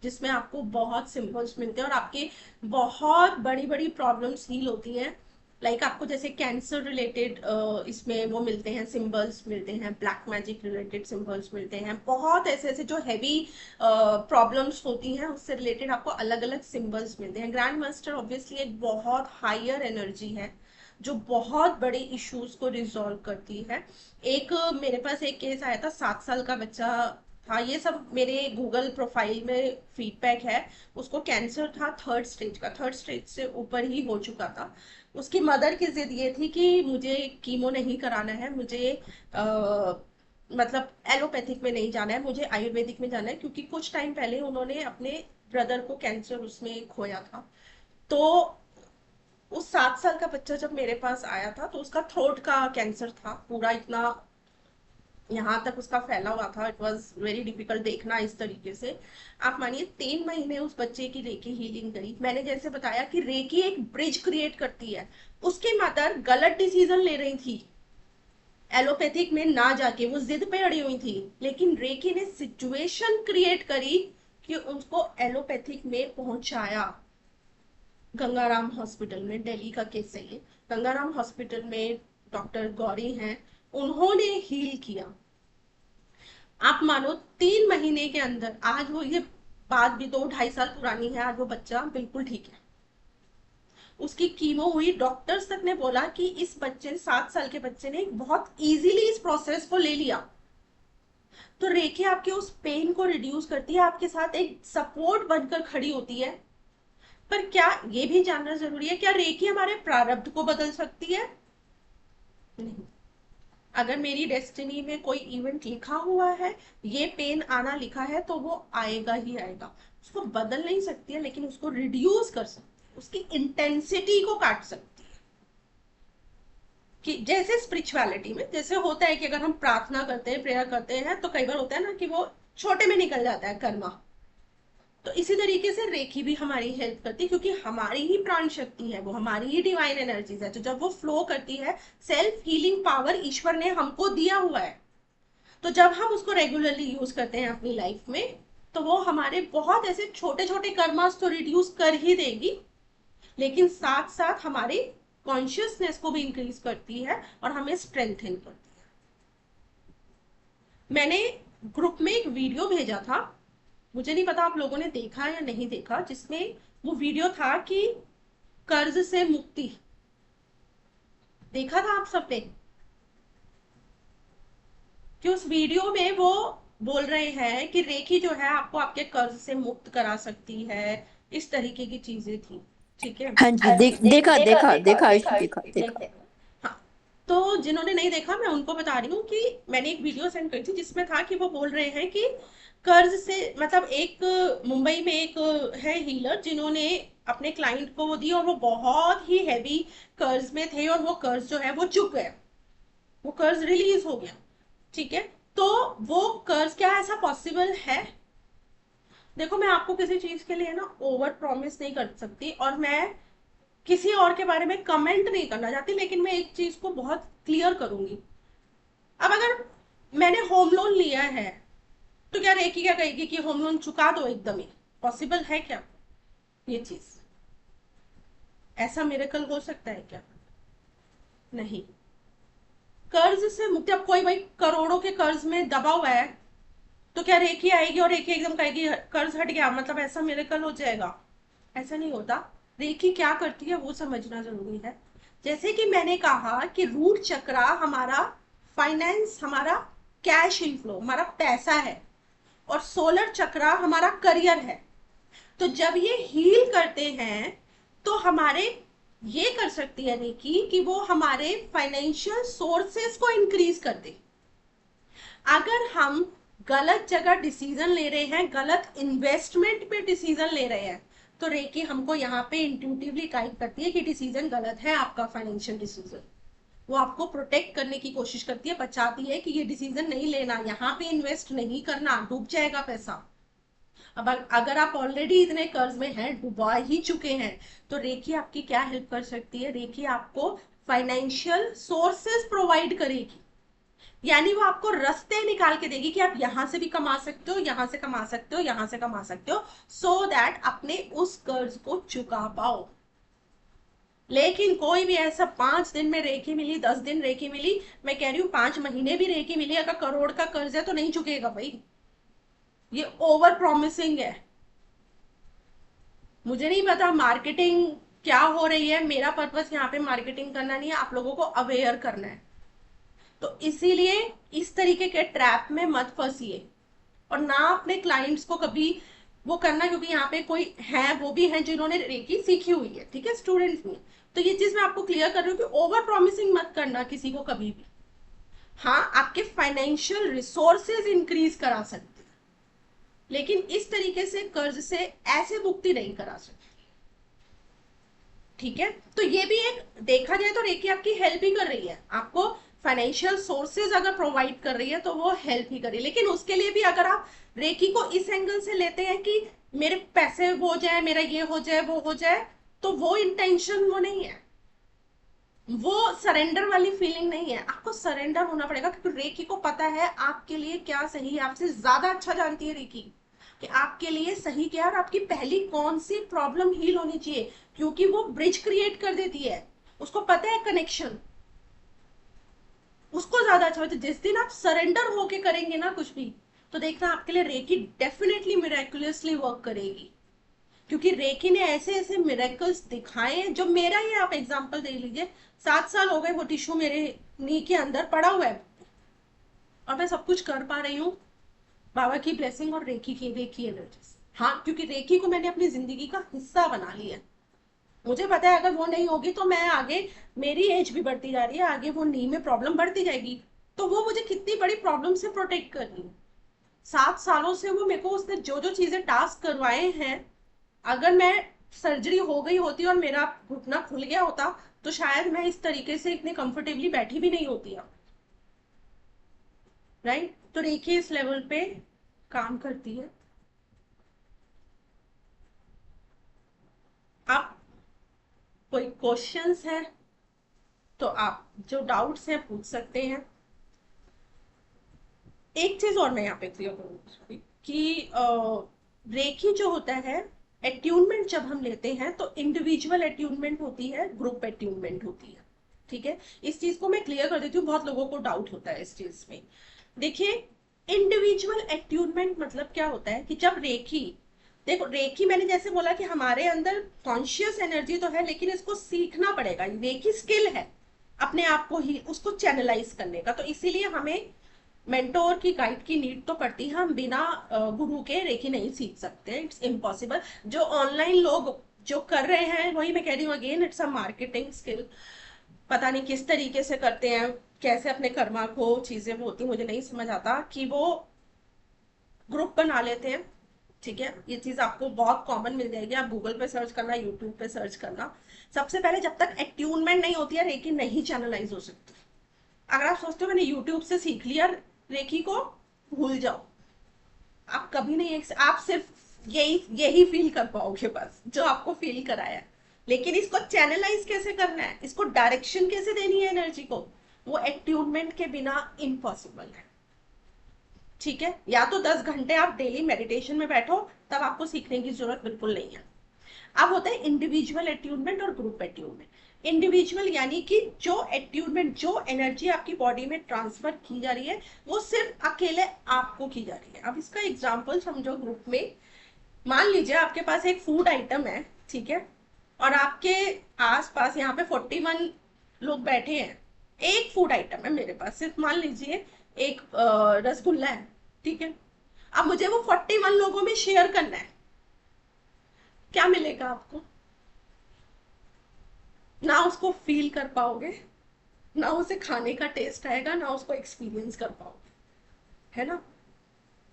जिसमें आपको बहुत सिंबल्स मिलते हैं और आपके बहुत बड़ी बड़ी प्रॉब्लम्स हील होती हैं। लाइक आपको जैसे कैंसर रिलेटेड इसमें वो मिलते हैं, सिंबल्स मिलते हैं, ब्लैक मैजिक रिलेटेड सिंबल्स मिलते हैं, बहुत ऐसे ऐसे जो हैवी प्रॉब्लम्स होती हैं उससे रिलेटेड आपको अलग अलग सिंबल्स मिलते हैं। ग्रैंड मास्टर ऑब्वियसली एक बहुत हायर एनर्जी है जो बहुत बड़े इश्यूज को रिजॉल्व करती है। एक मेरे पास एक केस आया था, 7 साल का बच्चा था, ये सब मेरे गूगल प्रोफाइल में फीडबैक है। उसको कैंसर था 3rd स्टेज का, 3rd स्टेज से ऊपर ही हो चुका था। उसकी मदर की जिद ये थी कि मुझे कीमो नहीं कराना है, मुझे मतलब एलोपैथिक में नहीं जाना है, मुझे आयुर्वेदिक में जाना है, क्योंकि कुछ टाइम पहले उन्होंने अपने ब्रदर को कैंसर उसमें खोया था। तो उस 7 साल का बच्चा जब मेरे पास आया था तो उसका थ्रोट का कैंसर था, पूरा इतना यहाँ तक उसका फैला हुआ था। इट वॉज वेरी डिफिकल्ट देखना इस तरीके से। आप मानिए 3 महीने उस बच्चे की रेकी हीलिंग करी। मैंने जैसे बताया कि रेकी एक ब्रिज क्रिएट करती है। उसकी मदर गलत डिसीजन ले रही थी, एलोपैथिक में ना जाके वो जिद पे अड़ी हुई थी, लेकिन रेकी ने सिचुएशन क्रिएट करी कि उसको एलोपैथिक में पहुंचाया। गंगाराम हॉस्पिटल में, दिल्ली का केस है ये, गंगाराम हॉस्पिटल में डॉक्टर गौरी हैं, उन्होंने हील किया। आप मानो 3 महीने के अंदर, आज वो ये बात भी 2-2.5 साल पुरानी है, आज वो बच्चा बिल्कुल ठीक है। उसकी कीमो हुई, डॉक्टर्स तक ने बोला कि इस बच्चे 7 साल के बच्चे ने बहुत इजीली इस प्रोसेस को ले लिया। तो रेखी आपके उस पेन को रिड्यूस करती है, आपके साथ एक सपोर्ट बनकर खड़ी होती है। पर क्या ये भी जानना जरूरी है, क्या रेखी हमारे प्रारब्ध को बदल सकती है? नहीं। अगर मेरी डेस्टिनी में कोई इवेंट लिखा हुआ है, ये पेन आना लिखा है, तो वो आएगा ही आएगा। उसको बदल नहीं सकती है, लेकिन उसको रिड्यूस कर सकती है, उसकी इंटेंसिटी को काट सकती है। कि जैसे स्पिरिचुअलिटी में जैसे होता है कि अगर हम प्रार्थना करते हैं, प्रेयर करते हैं, तो कई बार होता है ना कि वो छोटे में निकल जाता है कर्मा, तो इसी तरीके से रेखी भी हमारी हेल्प करती है, क्योंकि हमारी ही प्राण शक्ति है, वो हमारी ही डिवाइन एनर्जीज है। तो जब वो फ्लो करती है, सेल्फ हीलिंग पावर ईश्वर ने हमको दिया हुआ है, तो जब हम उसको रेगुलरली यूज करते हैं अपनी लाइफ में, तो वो हमारे बहुत ऐसे छोटे छोटे कर्मास तो रिड्यूस कर ही देगी, लेकिन साथ साथ हमारी कॉन्शियसनेस को भी इंक्रीज करती है और हमें स्ट्रेंथन करती है। मैंने ग्रुप में एक वीडियो भेजा था, मुझे नहीं पता आप लोगों ने देखा या नहीं देखा, जिसमें वो वीडियो था कि कर्ज से मुक्ति। देखा था आप सबने? कि उस वीडियो में वो बोल रहे हैं कि रेखी जो है आपको आपके कर्ज से मुक्त करा सकती है, इस तरीके की चीजें थी। ठीक है, हाँ जी, हाँ जी, देखा देखा देखा देखा देखा देखा देखा देखा। देखा। हाँ, तो जिन्होंने नहीं देखा मैं उनको बता रही हूँ कि मैंने एक वीडियो सेंड करी थी, जिसमें था कि वो बोल रहे हैं कि कर्ज से मतलब एक मुंबई में एक है हीलर, जिन्होंने अपने क्लाइंट को वो दी और वो बहुत ही हैवी कर्ज में थे, और वो कर्ज जो है वो चुक गए, वो कर्ज रिलीज हो गया। ठीक है, तो वो कर्ज क्या ऐसा पॉसिबल है? देखो, मैं आपको किसी चीज के लिए ना ओवर प्रॉमिस नहीं कर सकती, और मैं किसी और के बारे में कमेंट नहीं करना चाहती, लेकिन मैं एक चीज को बहुत क्लियर करूंगी। अब अगर मैंने होम लोन लिया है, तो क्या रेखी क्या कहेगी कि होम लोन चुका दो एकदम ही? पॉसिबल है क्या ये चीज? ऐसा मिरेकल हो सकता है क्या? नहीं। कर्ज से मुक्ति, अब कोई भाई करोड़ों के कर्ज में दबा हुआ है, तो क्या रेखी आएगी और रेखी एकदम कहेगी कर्ज हट गया, मतलब ऐसा मिरेकल हो जाएगा? ऐसा नहीं होता। रेखी क्या करती है वो समझना जरूरी है। जैसे कि मैंने कहा कि रूट चक्रा हमारा फाइनेंस, हमारा कैश इनफ्लो, हमारा पैसा है, और सोलर चक्रा हमारा करियर है। तो जब ये हील करते हैं, तो हमारे ये कर सकती है रेखी कि वो हमारे फाइनेंशियल सोर्सेस को इंक्रीज कर दे। अगर हम गलत जगह डिसीजन ले रहे हैं, गलत इन्वेस्टमेंट पे डिसीजन ले रहे हैं, तो रेकी हमको यहाँ पे इंट्यूटिवली गाइड करती है कि डिसीजन गलत है आपका, फाइनेंशियल डिसीजन। वो आपको प्रोटेक्ट करने की कोशिश करती है, बचाती है कि ये डिसीजन नहीं लेना, यहाँ पे इन्वेस्ट नहीं करना, डूब जाएगा पैसा। अब अगर आप ऑलरेडी इतने कर्ज में हैं, डुबा ही चुके हैं, तो रेकी आपकी क्या हेल्प कर सकती है? रेकी आपको फाइनेंशियल सोर्सेस प्रोवाइड करेगी, यानी वो आपको रास्ते निकाल के देगी कि आप यहां से भी कमा सकते हो, यहां से कमा सकते हो, यहां से कमा सकते हो, सो दैट अपने उस कर्ज को चुका पाओ। लेकिन कोई भी ऐसा 5 दिन में रेखी मिली, 10 दिन रेखी मिली, मैं कह रही हूँ 5 महीने भी रेखी मिली, अगर करोड़ का कर्ज है तो नहीं चुकेगा भाई, ये ओवर प्रॉमिसिंग है। मुझे नहीं पता मार्केटिंग क्या हो रही है, मेरा पर्पस यहाँ पे मार्केटिंग करना नहीं है, आप लोगों को अवेयर करना है। तो इसीलिए इस तरीके के ट्रैप में मत फंसिए, और ना अपने क्लाइंट्स को कभी वो करना, क्योंकि यहाँ पे कोई है, वो भी है जिन्होंने रेकी सीखी हुई है, ठीक है, स्टूडेंट्स में। तो ये चीज मैं आपको क्लियर कर रही हूँ कि ओवर प्रॉमिसिंग मत करना किसी को कभी भी। हाँ, आपके फाइनेंशियल रिसोर्सेज इंक्रीज करा सकते हैं, लेकिन इस तरीके से कर्ज से ऐसे मुक्ति नहीं करा सकते। ठीक है, तो ये भी एक देखा जाए तो रेकी आपकी हेल्प ही कर रही है, आपको फाइनेंशियल सोर्सेज अगर प्रोवाइड कर रही है तो वो हेल्प ही कर रही है। लेकिन उसके लिए भी अगर आप रेकी को इस एंगल से लेते हैं कि मेरे पैसे हो जाए, मेरा ये हो जाए, वो हो जाए, तो वो इंटेंशन वो नहीं है, वो सरेंडर वाली फीलिंग नहीं है। आपको सरेंडर होना पड़ेगा, क्योंकि रेकी को पता है आपके लिए क्या सही है, आपसे ज्यादा अच्छा जानती है रेकी कि आपके लिए सही क्या है और आपकी पहली कौन सी प्रॉब्लम हील होनी चाहिए, क्योंकि वो ब्रिज क्रिएट कर देती है, उसको पता है कनेक्शन, उसको ज्यादा अच्छा होता है। जिस दिन आप सरेंडर होके करेंगे ना कुछ भी, तो देखना आपके लिए रेकी डेफिनेटली मिराकुलसली वर्क करेगी, क्योंकि रेकी ने ऐसे ऐसे मिरेकल्स दिखाए हैं। जो मेरा ही आप एग्जांपल दे लीजिए, 7 साल हो गए वो टिश्यू मेरे नी के अंदर पड़ा हुआ है, और मैं सब कुछ कर पा रही हूँ, बाबा की ब्लेसिंग और रेकी एनर्जी। हाँ, क्योंकि रेकी को मैंने अपनी जिंदगी का हिस्सा बना लिया। मुझे पता है अगर वो नहीं होगी तो मैं आगे, मेरी एज भी बढ़ती जा रही है, आगे वो नी में प्रॉब्लम बढ़ती जाएगी, तो वो मुझे कितनी बड़ी प्रॉब्लम से प्रोटेक्ट कर रही है। 7 सालों से वो मेरे को उसने जो जो चीजें टास्क करवाए हैं, अगर मैं सर्जरी हो गई होती और मेरा घुटना खुल गया होता, तो शायद मैं इस तरीके से इतने कंफर्टेबली बैठी भी नहीं होती अब। राइट, तो रेखी इस लेवल पे काम करती है। कोई क्वेश्चंस है तो आप जो डाउट्स हैं पूछ सकते हैं। एक चीज और मैं यहाँ पे क्लियर करूंगी कि रेकी जो होता है, एट्यूनमेंट जब हम लेते हैं तो इंडिविजुअल एट्यूनमेंट होती है, ग्रुप एट्यूनमेंट होती है। ठीक है, इस चीज को मैं क्लियर कर देती हूँ, बहुत लोगों को डाउट होता है इस चीज में। देखिए, इंडिविजुअल एट्यूनमेंट मतलब क्या होता है कि जब रेकी, देखो रेकी मैंने जैसे बोला कि हमारे अंदर कॉन्शियस एनर्जी तो है, लेकिन इसको सीखना पड़ेगा। रेकी स्किल है अपने आप को ही उसको चैनलाइज करने का, तो इसीलिए हमें मेंटोर की गाइड की नीड तो पड़ती है। हम बिना गुरु के रेकी नहीं सीख सकते, इट्स इम्पॉसिबल। जो ऑनलाइन लोग जो कर रहे हैं, वही मैं कह रही हूँ again, it's a marketing skill. पता नहीं किस तरीके से करते हैं, कैसे अपने कर्मा को चीजें वो होती, मुझे नहीं समझ आता कि वो ग्रुप बना लेते हैं। ठीक है, ये चीज आपको बहुत कॉमन मिल जाएगी, आप गूगल पे सर्च करना, यूट्यूब पे सर्च करना। सबसे पहले जब तक एट्यूनमेंट नहीं होती है, रेकी नहीं चैनलाइज हो सकती। अगर आप सोचते हो मैंने यूट्यूब से सीख लिया रेकी को, भूल जाओ। आप कभी नहीं, आप सिर्फ यही यही फील कर पाओगे बस जो आपको फील कराया है। लेकिन इसको चैनलाइज कैसे करना है, इसको डायरेक्शन कैसे देनी है एनर्जी को, वो एट्यूनमेंट के बिना इम्पॉसिबल है। ठीक है, या तो 10 घंटे आप डेली मेडिटेशन में बैठो, तब आपको सीखने की जरूरत बिल्कुल नहीं है। अब होता है इंडिविजुअल एट्यूनमेंट और ग्रुप एट्यूनमेंट। इंडिविजुअल यानी कि जो एट्यूनमेंट, जो एनर्जी आपकी बॉडी में ट्रांसफर की जा रही है, वो सिर्फ अकेले आपको की जा रही है। अब इसका एग्जांपल समझो, ग्रुप में मान लीजिए आपके पास एक फूड आइटम है, ठीक है, और आपके आसपास यहाँ पे 41 लोग बैठे हैं। एक फूड आइटम है मेरे पास, सिर्फ मान लीजिए एक रसगुल्ला है, ठीक है। अब मुझे वो 41 लोगों में शेयर करना है, क्या मिलेगा आपको? ना उसको फील कर पाओगे, ना उसे खाने का टेस्ट आएगा, ना उसको एक्सपीरियंस कर पाओगे, है ना।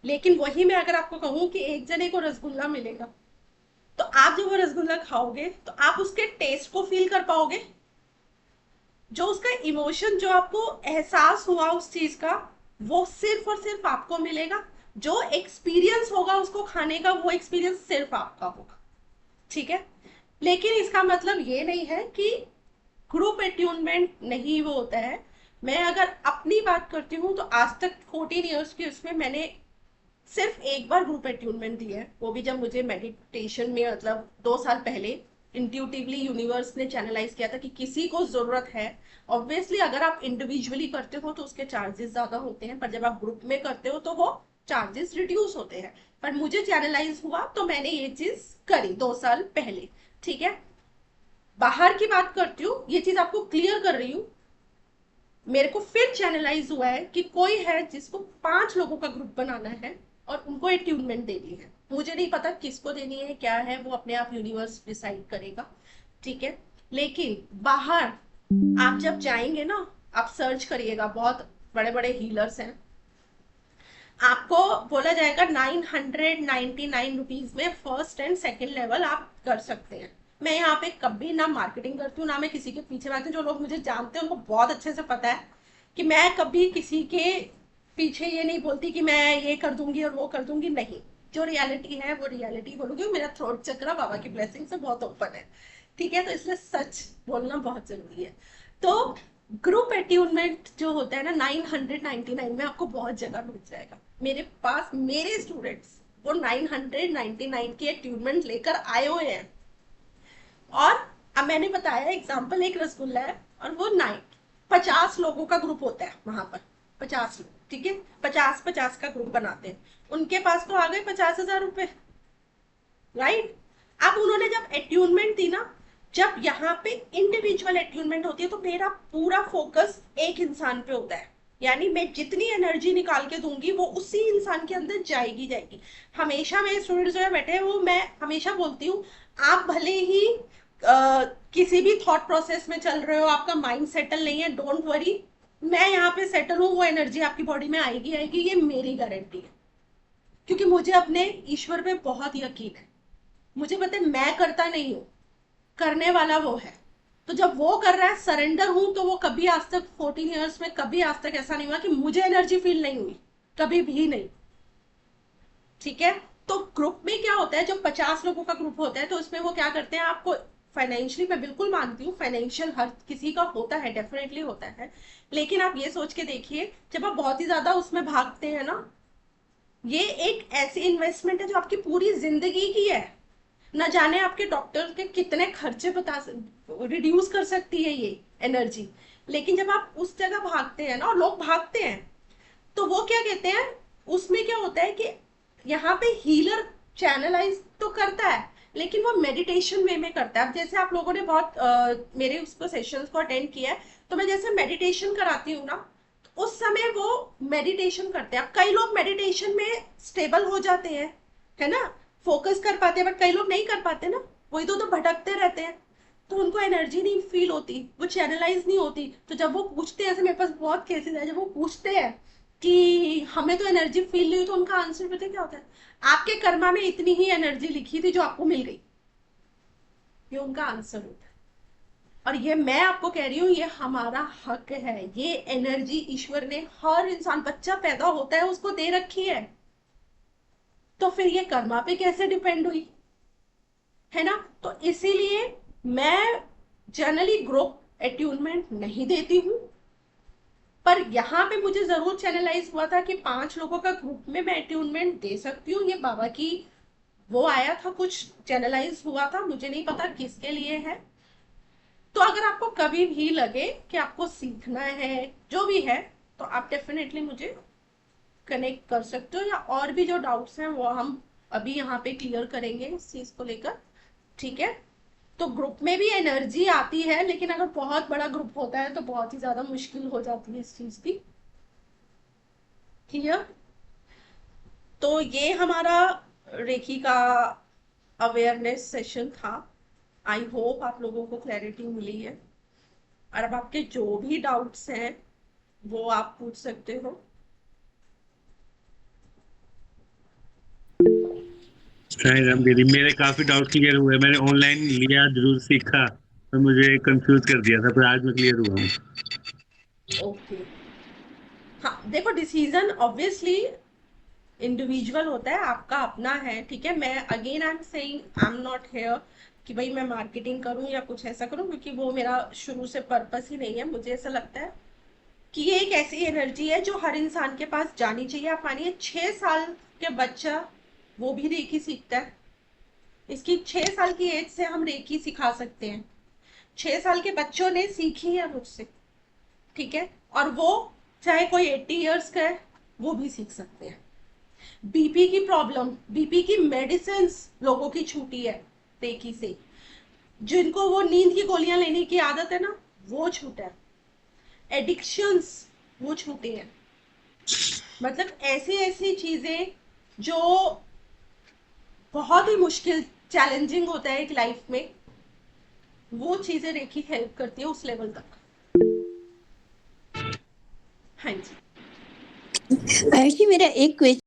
लेकिन वही मैं अगर आपको कहूं कि एक जने को रसगुल्ला मिलेगा, तो आप जब वो रसगुल्ला खाओगे तो आप उसके टेस्ट को फील कर पाओगे, जो उसका इमोशन, जो आपको एहसास हुआ उस चीज का, वो सिर्फ और सिर्फ आपको मिलेगा। जो एक्सपीरियंस होगा उसको खाने का, वो एक्सपीरियंस सिर्फ आपका होगा। ठीक है, लेकिन इसका मतलब ये नहीं है कि ग्रुप एट्यूनमेंट नहीं वो होता है। मैं अगर अपनी बात करती हूँ तो आज तक 14 ईयर्स की उसमें मैंने सिर्फ एक बार ग्रुप एट्यूनमेंट दी है, वो भी जब मुझे मेडिटेशन में, मतलब 2 साल पहले, इंट्यूटिवली यूनिवर्स ने चैनलाइज किया था कि किसी को जरूरत है। ऑब्वियसली अगर आप इंडिविजुअली करते हो तो उसके चार्जेस ज्यादा होते हैं, पर जब आप ग्रुप में करते हो तो वो चार्जेस रिड्यूस होते हैं। पर मुझे चैनलाइज हुआ तो मैंने ये चीज करी 2 साल पहले। ठीक है, बाहर की बात करती हूँ, ये चीज आपको क्लियर कर रही हूँ। मेरे को फिर चैनलाइज हुआ है कि कोई है जिसको 5 लोगों का ग्रुप बनाना है और उनको अट्यूनमेंट देनी है। मुझे नहीं पता किसको देनी है, क्या है, वो अपने आप यूनिवर्स डिसाइड करेगा। ठीक है, लेकिन बाहर आप जब जाएंगे ना, आप सर्च करिएगा, बहुत बड़े बड़े हीलर्स हैं, आपको बोला जाएगा 999 रुपीज में फर्स्ट एंड सेकेंड लेवल आप कर सकते हैं। मैं यहाँ पे कभी ना मार्केटिंग करती हूँ, ना मैं किसी के पीछे भागती हूँ। जो लोग मुझे जानते हैं उनको बहुत अच्छे से पता है कि मैं कभी किसी के पीछे ये नहीं बोलती कि मैं ये कर दूंगी और वो कर दूंगी, नहीं। जो रियलिटी है वो रियलिटी बोलूंगी। मेरा थ्रोट चक्र बाबा की ब्लेसिंग से बहुत ओपन है, ठीक है, तो इसलिए सच बोलना बहुत जरूरी है। तो ग्रुप अट्यूनमेंट जो होता है ना, 999 में आपको बहुत जगह मिल जाएगा। मेरे पास मेरे स्टूडेंट्स वो 999 की अट्यूनमेंट लेकर आए हुए हैं। और अब मैंने बताया एग्जाम्पल, एक रसगुल्ला है और वो 50 लोगों का ग्रुप होता है वहां पर, 50 लोग, ठीक है, 50-50 का ग्रुप बनाते हैं। उनके पास तो आ गए 50,000 रुपए, राइट। अब उन्होंने जब अट्यूनमेंट दी ना, जब यहाँ पे इंडिविजुअल अट्यूनमेंट होती है तो मेरा पूरा फोकस एक इंसान पे होता है। यानी मैं जितनी एनर्जी निकाल के दूंगी वो उसी इंसान के अंदर जाएगी जाएगी। हमेशा मेरे स्टूडेंट्स जो है बैठे हैं, वो मैं हमेशा बोलती हूँ, आप भले ही किसी भी थॉट प्रोसेस में चल रहे हो, आपका माइंड सेटल नहीं है, डोंट वरी, मैं यहाँ पे सेटल हूँ, वो एनर्जी आपकी बॉडी में आएगी आएगी, ये मेरी गारंटी है। क्योंकि मुझे अपने ईश्वर पे बहुत यकीन है। मुझे पता है मैं करता नहीं हूँ, करने वाला वो है। तो जब वो कर रहा है, सरेंडर हूं, तो वो कभी आज तक 14 ईयर्स में कभी आज तक ऐसा नहीं हुआ कि मुझे एनर्जी फील नहीं हुई, कभी भी नहीं। ठीक है, तो ग्रुप में क्या होता है, जब 50 लोगों का ग्रुप होता है तो उसमें वो क्या करते हैं, आपको फाइनेंशियली मैं बिल्कुल मानती हूँ, फाइनेंशियल हर किसी का होता है, डेफिनेटली होता है, लेकिन आप ये सोच के देखिए, जब आप बहुत ही ज्यादा उसमें भागते हैं ना, ये एक ऐसी इन्वेस्टमेंट है जो आपकी पूरी जिंदगी की है। न जाने आपके डॉक्टर के कितने खर्चे रिड्यूस कर सकती है ये एनर्जी। लेकिन जब आप उस जगह भागते हैं ना, और लोग भागते हैं, तो वो क्या कहते हैं, उसमें क्या होता है कि यहाँ पे हीलर चैनलाइज तो करता है, लेकिन वो मेडिटेशन वे में करता है। अब जैसे आप लोगों ने बहुत मेरे उसको सेशंस को अटेंड किया है, तो मैं जैसे मेडिटेशन कराती हूँ ना, तो उस समय वो मेडिटेशन करते हैं। अब कई लोग मेडिटेशन में स्टेबल हो जाते हैं, है ना, फोकस कर पाते हैं, बट कई लोग नहीं कर पाते ना, वही तो भटकते रहते हैं, तो उनको एनर्जी नहीं फील होती, वो चैनलाइज नहीं होती। तो जब वो पूछते हैं, ऐसे मेरे पास बहुत केसेस है, जब वो पूछते हैं कि हमें तो एनर्जी फील नहीं हुई, तो उनका आंसर पता है क्या होता है, आपके कर्मा में इतनी ही एनर्जी लिखी थी जो आपको मिल गई। ये उनका आंसर होता है। और ये मैं आपको कह रही हूँ, ये हमारा हक है, ये एनर्जी ईश्वर ने हर इंसान, बच्चा पैदा होता है उसको दे रखी है, तो फिर ये कर्मा पे कैसे डिपेंड हुई, है ना। तो इसीलिए मैं जनरली ग्रुप अट्यूनमेंट नहीं देती हूँ, पर यहाँ पे मुझे जरूर चैनलाइज हुआ था कि 5 लोगों का ग्रुप में मैं अट्यूनमेंट दे सकती हूँ। ये बाबा की वो आया था, कुछ चैनलाइज हुआ था, मुझे नहीं पता किसके लिए है। तो अगर आपको कभी भी लगे कि आपको सीखना है, जो भी है, तो आप डेफिनेटली मुझे कनेक्ट कर सकते हो, या और भी जो डाउट्स हैं वो हम अभी यहाँ पे क्लियर करेंगे इस चीज को लेकर, ठीक है। तो ग्रुप में भी एनर्जी आती है, लेकिन अगर बहुत बड़ा ग्रुप होता है तो बहुत ही ज्यादा मुश्किल हो जाती है इस चीज की, ठीक है। तो ये हमारा रेखी का अवेयरनेस सेशन था। आई होप आप लोगों को क्लैरिटी मिली है, और अब आपके जो भी डाउट्स हैं वो आप पूछ सकते हो। साईं राम दीदी, मेरे काफी डाउट क्लियर हुए। मैंने ऑनलाइन लिया, जरूर सीखा, तो मुझे कंफ्यूज कर दिया था, पर आज मैं क्लियर हुआ हूँ। ओके, हाँ देखो, डिसीजन ऑब्वियसली इंडिविजुअल होता है, आपका अपना है, ठीक है। मैं again I am saying, I am not here कि भाई मैं मार्केटिंग करूं या कुछ ऐसा करूं, क्योंकि वो मेरा शुरू से पर्पस ही नहीं है। मुझे ऐसा लगता है कि ये एक ऐसी एनर्जी है जो हर इंसान के पास जानी चाहिए। आप मानिए 6 साल के बच्चा वो भी रेकी सीखता है, इसकी 6 साल की एज से हम रेकी सिखा सकते हैं। 6 साल के बच्चों ने सीखी है मुझसे, ठीक है, और वो चाहे कोई 80 ईयर्स का है, वो भी सीख सकते हैं। बीपी की प्रॉब्लम, बीपी की मेडिसिन लोगों की छूटी है रेकी से। जिनको वो नींद की गोलियां लेने की आदत है ना, वो छूटा है। एडिक्शंस वो छूटे हैं। मतलब ऐसी ऐसी चीजें जो बहुत ही मुश्किल, चैलेंजिंग होता है एक लाइफ में, वो चीजें रेखी हेल्प करती है उस लेवल तक। हाँ जी। आयुषी, मेरा एक क्वेश्चन